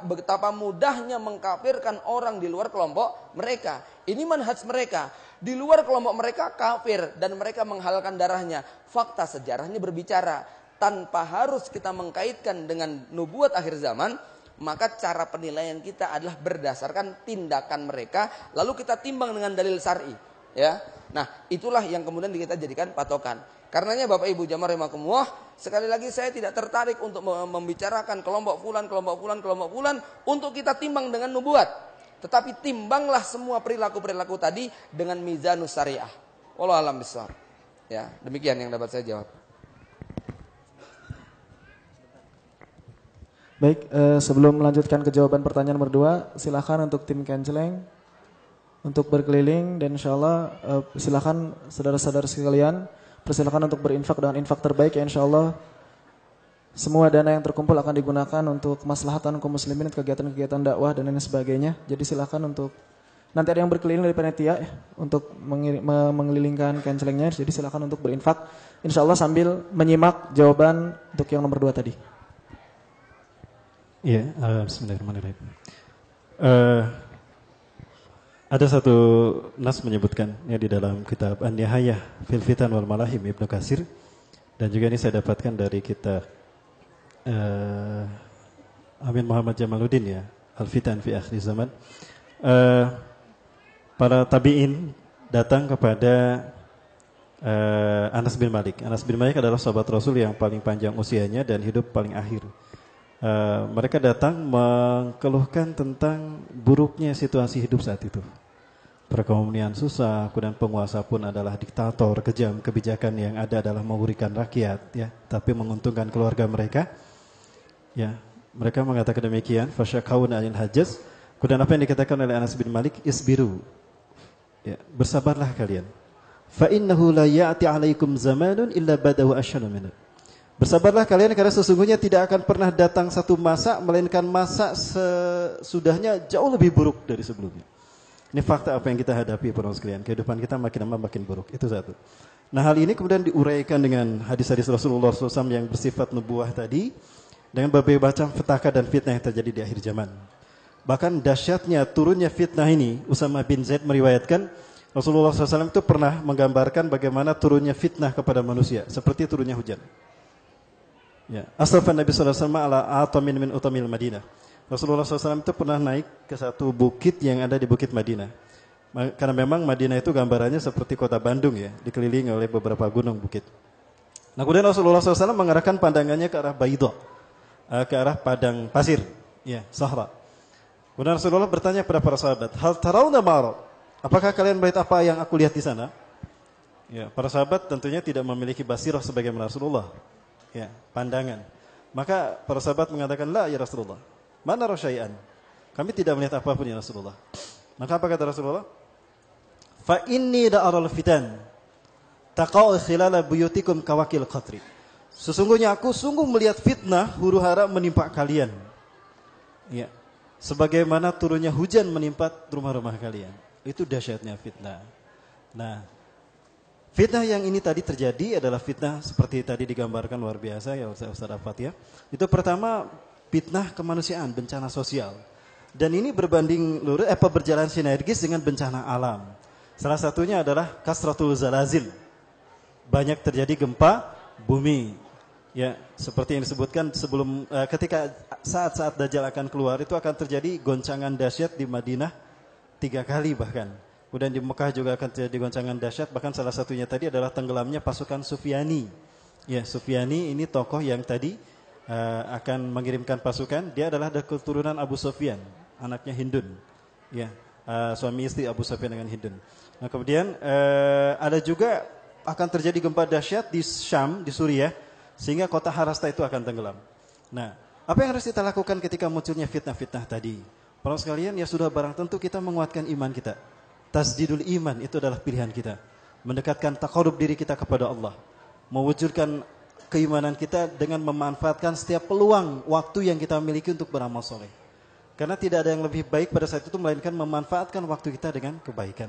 betapa mudahnya mengkafirkan orang di luar kelompok mereka. Ini manhaj mereka. Di luar kelompok mereka kafir dan mereka menghalalkan darahnya. Fakta sejarahnya berbicara. Tanpa harus kita mengkaitkan dengan nubuat akhir zaman, maka cara penilaian kita adalah berdasarkan tindakan mereka, lalu kita timbang dengan dalil syar'i. Ya, nah itulah yang kemudian kita jadikan patokan. Karenanya Bapak Ibu jamaah rahimakumullah, sekali lagi saya tidak tertarik untuk membicarakan kelompok fulan untuk kita timbang dengan nubuat. Tetapi timbanglah semua perilaku-perilaku tadi dengan mizanus syariah. Wallahu a'lam bishawab. Ya, demikian yang dapat saya jawab. Baik, sebelum melanjutkan ke jawaban pertanyaan nomor 2, silakan untuk tim Kenceleng untuk berkeliling dan insyaallah silakan saudara-saudara sekalian persilakan untuk berinfak dengan infak terbaik ya insyaallah. Semua dana yang terkumpul akan digunakan untuk kemaslahatan kaum muslimin, kegiatan-kegiatan dakwah dan lain sebagainya. Jadi silakan untuk nanti ada yang berkeliling dari panitia ya, untuk mengelilingkan Kencelengnya. Jadi silakan untuk berinfak insyaallah sambil menyimak jawaban untuk yang nomor 2 tadi. Iya, bismillahirrahmanirrahim. Ada satu nas menyebutkan ya di dalam kitab An-Nihayah fil Fitan wal Malahim Ibnu Katsir, dan juga ini saya dapatkan dari kitab Amin Muhammad Jamaluddin ya, Al-Fitan fi Akhir Zaman. Para tabi'in datang kepada Anas bin Malik. Anas bin Malik adalah sahabat Rasul yang paling panjang usianya dan hidup paling akhir. Mereka datang mengeluhkan tentang buruknya situasi hidup saat itu. Perekonomian susah, kemudian penguasa pun adalah diktator, kejam, kebijakan yang ada adalah memberikan rakyat, ya, tapi menguntungkan keluarga mereka. Ya, mereka mengatakan demikian. Fasyakawna anil hajaz. Kemudian apa yang dikatakan oleh Anas bin Malik? Isbiru. Ya, bersabarlah kalian. Fa innahu la ya'ti 'alaikum zamanun illa badahu asyadu minhu. Bersabarlah kalian karena sesungguhnya tidak akan pernah datang satu masa melainkan masa sesudahnya jauh lebih buruk dari sebelumnya. Ini fakta apa yang kita hadapi para sekalian. Kehidupan kita makin lama makin buruk. Itu satu. Nah, hal ini kemudian diuraikan dengan hadis-hadis Rasulullah SAW yang bersifat nubuah tadi, dengan berbagai macam petaka dan fitnah yang terjadi di akhir zaman. Bahkan dahsyatnya turunnya fitnah ini, Usama bin Zaid meriwayatkan Rasulullah SAW itu pernah menggambarkan bagaimana turunnya fitnah kepada manusia seperti turunnya hujan. Ya, asrafan Nabi sallallahu alaihi wasallam ala atamin min utamil Madinah. Rasulullah SAW itu pernah naik ke satu bukit yang ada di Bukit Madinah. Karena memang Madinah itu gambarannya seperti kota Bandung ya, dikelilingi oleh beberapa gunung bukit. Nah, kemudian Rasulullah SAW mengarahkan pandangannya ke arah Baidah, ke arah padang pasir, ya, Sahra. Kemudian Rasulullah bertanya kepada para sahabat, "Hal tarawna ma'ara?" Apakah kalian melihat apa yang aku lihat di sana? Ya, para sahabat tentunya tidak memiliki basirah sebagaimana Rasulullah. Ya, pandangan. Maka para sahabat mengatakan, "La ya Rasulullah, mana rasyai'an?" Kami tidak melihat apapun ya Rasulullah. Maka apa kata Rasulullah? "Fa inni la'aral fitan taqa'u khilala buyutikum kawakil qatri." Sesungguhnya aku sungguh melihat fitnah huru-hara menimpa kalian. Ya, sebagaimana turunnya hujan menimpa rumah-rumah kalian. Itu dahsyatnya fitnah. Nah, fitnah yang ini tadi terjadi adalah fitnah seperti tadi digambarkan luar biasa ya Ustaz Afat ya. Itu pertama fitnah kemanusiaan, bencana sosial. Dan ini berbanding lurus berjalan sinergis dengan bencana alam. Salah satunya adalah kasratul zalazil. Banyak terjadi gempa bumi. Ya, seperti yang disebutkan sebelum ketika saat-saat Dajjal akan keluar itu akan terjadi goncangan dahsyat di Madinah 3 kali bahkan. Kemudian di Mekah juga akan terjadi goncangan dahsyat, bahkan salah satunya tadi adalah tenggelamnya pasukan Sufyani. Ya, Sufyani ini tokoh yang tadi akan mengirimkan pasukan. Dia adalah dari keturunan Abu Sufyan, anaknya Hindun. Ya, suami istri Abu Sufyan dengan Hindun. Nah, kemudian ada juga akan terjadi gempa dahsyat di Syam, di Suriah, sehingga kota Harasta itu akan tenggelam. Nah, apa yang harus kita lakukan ketika munculnya fitnah-fitnah tadi? Para sekalian, ya sudah barang tentu kita menguatkan iman kita. Tasdidul iman itu adalah pilihan kita. Mendekatkan taqarrub diri kita kepada Allah. Mewujudkan keimanan kita dengan memanfaatkan setiap peluang waktu yang kita miliki untuk beramal soleh. Karena tidak ada yang lebih baik pada saat itu melainkan memanfaatkan waktu kita dengan kebaikan.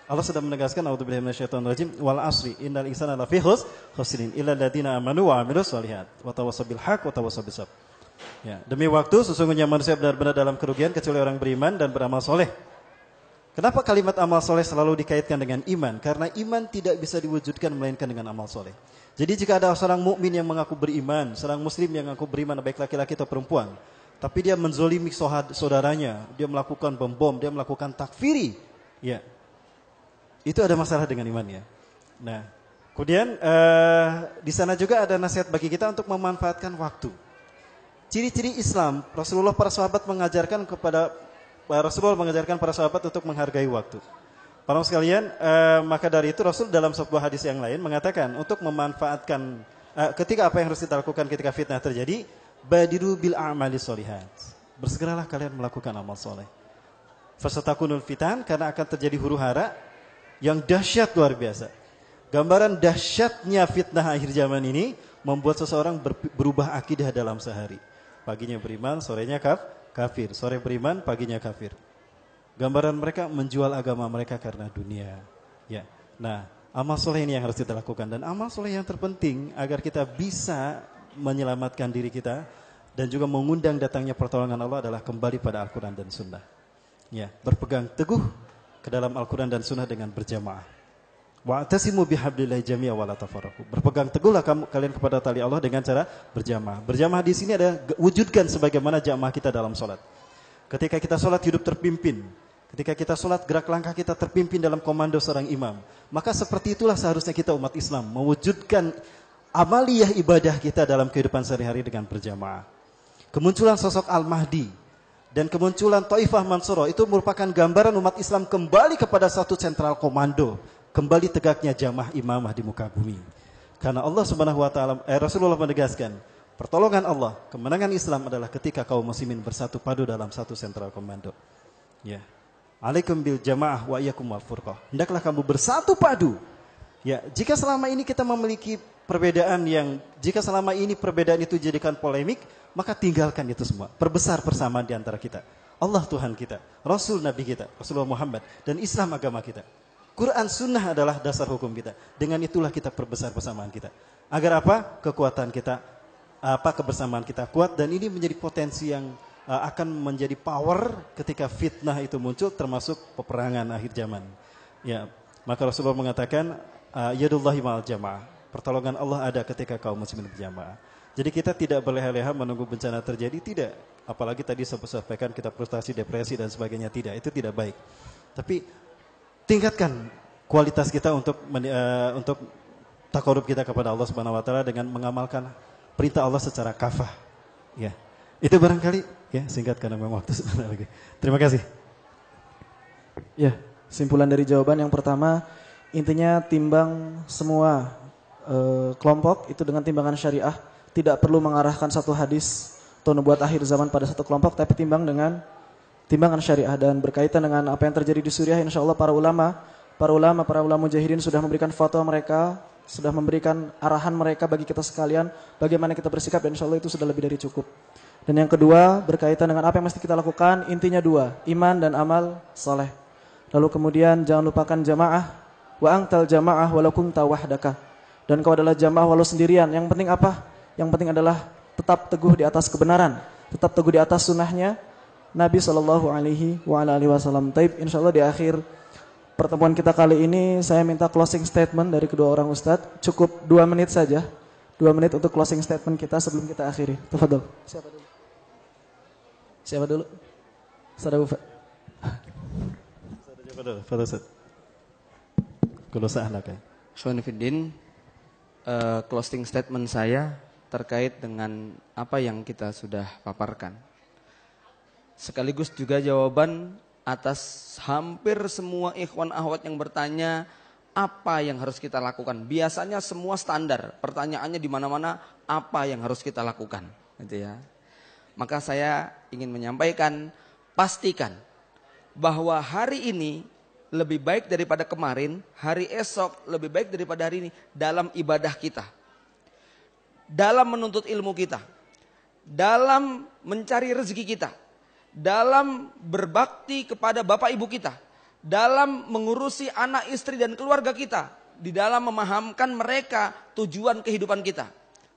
Allah sudah menegaskan, a'udzubillahi minasyaitonirrajim, wal asri innal insana lafi khusrin illa alladziina aamanu wa 'amilus shalihat wa tawassaw bil haqq wa tawassaw bis sabr. Ya, demi waktu sesungguhnya manusia benar-benar dalam kerugian kecuali orang beriman dan beramal soleh. Kenapa kalimat amal soleh selalu dikaitkan dengan iman? Karena iman tidak bisa diwujudkan melainkan dengan amal soleh. Jadi jika ada seorang mukmin yang mengaku beriman, seorang muslim yang mengaku beriman, baik laki-laki atau perempuan, tapi dia menzolimi saudaranya, dia melakukan bom, dia melakukan takfiri, ya, itu ada masalah dengan imannya. Nah, kemudian di sana juga ada nasihat bagi kita untuk memanfaatkan waktu. Ciri-ciri Islam, Rasulullah para sahabat mengajarkan para sahabat untuk menghargai waktu. Para sekalian, maka dari itu Rasul dalam sebuah hadis yang lain mengatakan untuk memanfaatkan ketika apa yang harus kita lakukan ketika fitnah terjadi, badiru bil a'mali sholihat. Bersegeralah kalian melakukan amal soleh. Fasatakunul fitan, karena akan terjadi huru-hara yang dahsyat luar biasa. Gambaran dahsyatnya fitnah akhir zaman ini membuat seseorang berubah akidah dalam sehari. Paginya beriman, sorenya kafir. Sore beriman, paginya kafir. Gambaran mereka menjual agama mereka karena dunia. Ya. Nah, amal soleh ini yang harus kita lakukan. Dan amal soleh yang terpenting agar kita bisa menyelamatkan diri kita dan juga mengundang datangnya pertolongan Allah adalah kembali pada Al-Quran dan Sunnah. Ya, berpegang teguh ke dalam Al-Quran dan Sunnah dengan berjamaah. Wa'tasimu bihablillahi jami'a wa la tafarraqu. Berpegang teguhlah kalian kepada tali Allah dengan cara berjamaah. Berjamaah di sini ada wujudkan sebagaimana jamaah kita dalam salat. Ketika kita salat hidup terpimpin, ketika kita salat gerak langkah kita terpimpin dalam komando seorang imam. Maka seperti itulah seharusnya kita umat Islam mewujudkan amaliyah ibadah kita dalam kehidupan sehari-hari dengan berjamaah. Kemunculan sosok Al-Mahdi dan kemunculan Taifah Mansurah itu merupakan gambaran umat Islam kembali kepada satu sentral komando, kembali tegaknya jamaah imamah di muka bumi. Karena Allah Subhanahu wa taala, Rasulullah menegaskan, pertolongan Allah, kemenangan Islam adalah ketika kaum muslimin bersatu padu dalam satu sentral komando. Ya. Alaikum bil jamaah wa iyyakum wal furqah. Hendaklah kamu bersatu padu. Ya, jika selama ini kita memiliki jika selama ini perbedaan itu dijadikan polemik, maka tinggalkan itu semua. Perbesar persamaan di antara kita. Allah Tuhan kita, Rasul Nabi kita, Rasulullah Muhammad, dan Islam agama kita. Quran Sunnah adalah dasar hukum kita. Dengan itulah kita perbesar persamaan kita. Agar apa? Kekuatan kita, kebersamaan kita kuat, dan ini menjadi potensi yang akan menjadi power ketika fitnah itu muncul, termasuk peperangan akhir zaman. Ya, maka Rasulullah mengatakan, yadullahi ma'al jamaah. Pertolongan Allah ada ketika kaum muslimin berjamaah. Jadi kita tidak berleha-leha menunggu bencana terjadi, tidak. Apalagi tadi sampaikan kita frustasi, depresi dan sebagainya, tidak. Itu tidak baik. Tapi tingkatkan kualitas kita untuk taqarrub kita kepada Allah Subhanahu wa taala dengan mengamalkan perintah Allah secara kafah. Ya. Itu barangkali ya, singkat karena memang waktu sebentar lagi. Terima kasih. Ya, simpulan dari jawaban yang pertama, intinya timbang semua kelompok itu dengan timbangan syariah, tidak perlu mengarahkan satu hadis atau nubuat akhir zaman pada satu kelompok, tapi timbang dengan timbangan syariah. Dan berkaitan dengan apa yang terjadi di Suriah, insya Allah para ulama mujahidin sudah memberikan fatwa mereka, sudah memberikan arahan mereka bagi kita sekalian bagaimana kita bersikap, dan insya Allah itu sudah lebih dari cukup. Dan yang kedua, berkaitan dengan apa yang mesti kita lakukan, intinya dua, iman dan amal saleh. Lalu kemudian jangan lupakan jamaah, wa angtal jamaah walau kunta wahdaka. Dan kau adalah jamaah walau sendirian. Yang penting apa? Yang penting adalah tetap teguh di atas kebenaran, tetap teguh di atas sunnahnya Nabi SAW. Taib, insya Allah di akhir pertemuan kita kali ini saya minta closing statement dari kedua orang ustadz. Cukup 2 menit saja, 2 menit untuk closing statement kita sebelum kita akhiri. Tafadhol. Siapa dulu? Ustaz Abu Fa. Khonifuddin, closing statement saya terkait dengan apa yang kita sudah paparkan. Sekaligus juga jawaban atas hampir semua ikhwan akhwat yang bertanya apa yang harus kita lakukan. Biasanya semua standar, pertanyaannya di mana-mana apa yang harus kita lakukan, gitu ya. Maka saya ingin menyampaikan, pastikan bahwa hari ini lebih baik daripada kemarin, hari esok lebih baik daripada hari ini dalam ibadah kita, dalam menuntut ilmu kita, dalam mencari rezeki kita, dalam berbakti kepada bapak ibu kita, dalam mengurusi anak istri dan keluarga kita, di dalam memahamkan mereka tujuan kehidupan kita.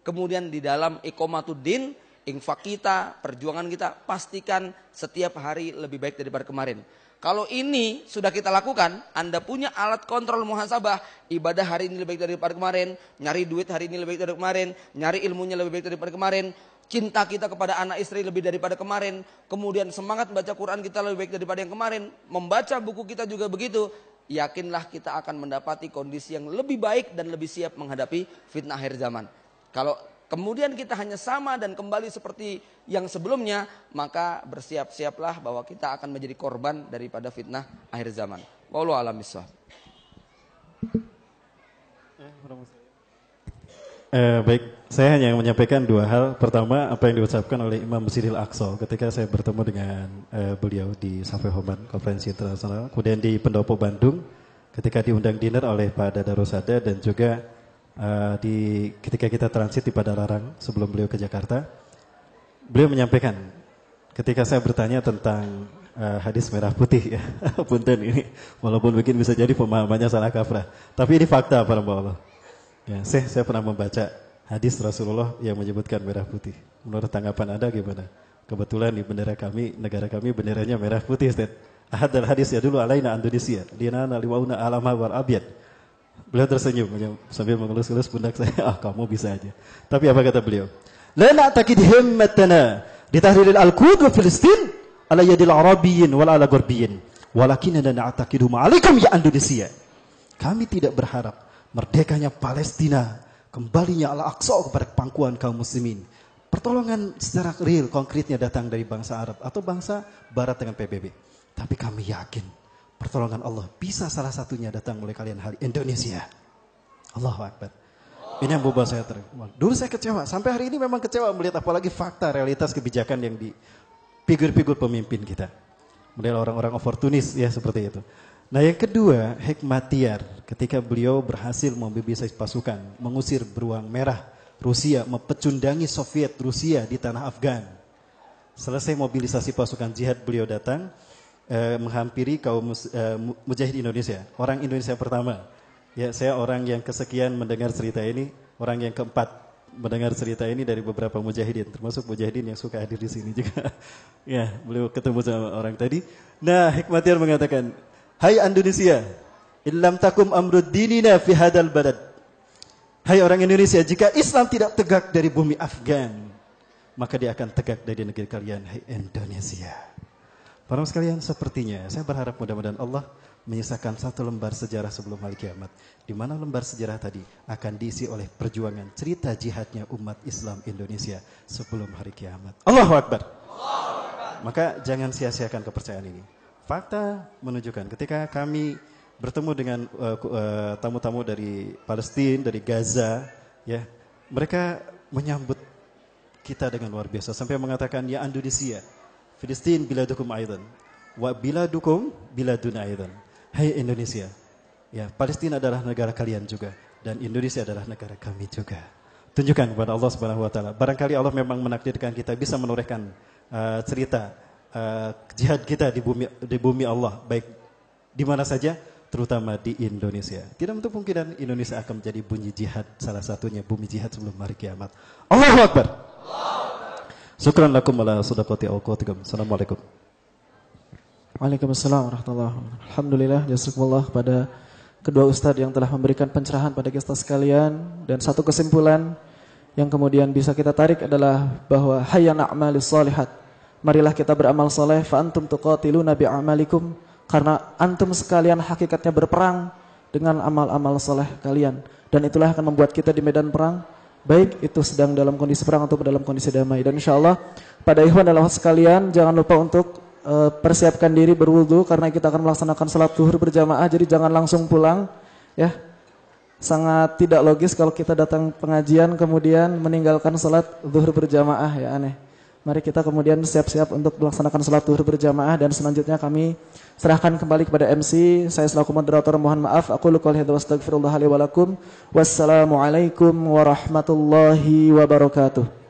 Kemudian di dalam iqomatuddin, infak kita, perjuangan kita, pastikan setiap hari lebih baik daripada kemarin. Kalau ini sudah kita lakukan, Anda punya alat kontrol muhasabah, ibadah hari ini lebih baik daripada kemarin, nyari duit hari ini lebih baik daripada kemarin, nyari ilmunya lebih baik daripada kemarin, cinta kita kepada anak istri lebih daripada kemarin, kemudian semangat baca Quran kita lebih baik daripada yang kemarin, membaca buku kita juga begitu, yakinlah kita akan mendapati kondisi yang lebih baik dan lebih siap menghadapi fitnah akhir zaman. Kalau kemudian kita hanya sama dan kembali seperti yang sebelumnya, maka bersiap-siaplah bahwa kita akan menjadi korban daripada fitnah akhir zaman. Wallahu a'lam bishawab. Baik, saya hanya menyampaikan dua hal. Pertama, apa yang diucapkan oleh Imam Masjidil Aqsa ketika saya bertemu dengan beliau di Safai Homan Konferensi Internasional, kemudian di Pendopo Bandung ketika diundang dinner oleh Pak Dada Rosada, dan juga ketika kita transit di Padalarang sebelum beliau ke Jakarta, beliau menyampaikan ketika saya bertanya tentang hadis merah putih ya, punten ini walaupun mungkin bisa jadi pemahamannya salah kaprah, tapi ini fakta para Allah. Ya, saya pernah membaca hadis Rasulullah yang menyebutkan merah putih. Menurut tanggapan Anda gimana? Kebetulan di bendera kami, negara kami benderanya merah putih, Ustaz. Ahadal hadis ya dulu alaina Indonesia, dinana liwauna alama wal abyad. Beliau tersenyum sambil mengelus-elus pundak saya. Kamu bisa aja. Tapi apa kata beliau? La na'taqid himmatana li tahlil al-Quds wa Filistin ala yadil Arabiyyin wal ala Gharbiyyin, walakinna na'taqidu ma'alikum ya Indonesia. Kami tidak berharap merdekanya Palestina, kembalinya Al-Aqsa kepada pangkuan kaum muslimin. Pertolongan secara real, konkretnya datang dari bangsa Arab atau bangsa Barat dengan PBB. Tapi kami yakin pertolongan Allah bisa salah satunya datang oleh kalian hari Indonesia. Allahu Akbar. Ini yang membuat saya dulu saya kecewa, sampai hari ini memang kecewa melihat apalagi fakta realitas kebijakan yang di figur-figur pemimpin kita. Model orang-orang oportunis ya seperti itu. Nah yang kedua, hikmatiar ketika beliau berhasil mobilisasi pasukan, mengusir beruang merah Rusia, mempecundangi Soviet Rusia di tanah Afgan. Selesai mobilisasi pasukan jihad, beliau datang menghampiri kaum mujahid Indonesia, orang Indonesia pertama. Ya, saya orang yang kesekian mendengar cerita ini, orang yang keempat mendengar cerita ini dari beberapa mujahidin, termasuk mujahidin yang suka hadir di sini juga. Ya, beliau ketemu sama orang tadi. Nah, hikmatiar mengatakan, hai Indonesia, illam takum amrud dinina fi hadal balad. Hai orang Indonesia, jika Islam tidak tegak dari bumi Afgan, maka dia akan tegak dari negeri kalian, hai Indonesia. Para sekalian, sepertinya saya berharap mudah-mudahan Allah menyisakan satu lembar sejarah sebelum hari kiamat, di mana lembar sejarah tadi akan diisi oleh perjuangan cerita jihadnya umat Islam Indonesia sebelum hari kiamat. Allahu Akbar. Maka jangan sia-siakan kepercayaan ini. Fakta menunjukkan ketika kami bertemu dengan tamu-tamu dari Palestina, dari Gaza, ya, mereka menyambut kita dengan luar biasa sampai mengatakan ya Indonesia, Filistin biladukum aidan, wa biladukum biladun aidan. Hai Indonesia, ya Palestina adalah negara kalian juga dan Indonesia adalah negara kami juga. Tunjukkan kepada Allah Subhanahu wa taala. Barangkali Allah memang menakdirkan kita bisa menorehkan cerita jihad kita di bumi Allah, baik di mana saja, terutama di Indonesia. Tidak menutup kemungkinan Indonesia akan menjadi bunyi jihad, salah satunya bumi jihad sebelum hari kiamat. Allahu Akbar. Syukran lakum ala sadaqati awqatikum. Assalamualaikum. Waalaikumsalam warahmatullahi wabarakatuh. Alhamdulillah, jazakumullah kepada kedua ustadz yang telah memberikan pencerahan pada kita sekalian. Dan satu kesimpulan yang kemudian bisa kita tarik adalah bahwa hayya na'malis shalihat. Marilah kita beramal soleh, fa antum tuqatiluna bi'amalikum, karena antum sekalian hakikatnya berperang dengan amal-amal soleh kalian, dan itulah akan membuat kita di medan perang baik itu sedang dalam kondisi perang atau dalam kondisi damai. Dan insyaallah pada ikhwan dan akhwat sekalian, jangan lupa untuk persiapkan diri berwudu karena kita akan melaksanakan salat zuhur berjamaah. Jadi jangan langsung pulang ya. Sangat tidak logis kalau kita datang pengajian kemudian meninggalkan salat zuhur berjamaah, ya aneh. Mari kita kemudian siap-siap untuk melaksanakan salat zuhur berjamaah, dan selanjutnya kami serahkan kembali kepada MC. Saya selaku moderator mohon maaf. Aku qouli hadza wa astaghfirullah li wa lakum. Wassalamualaikum warahmatullahi wabarakatuh.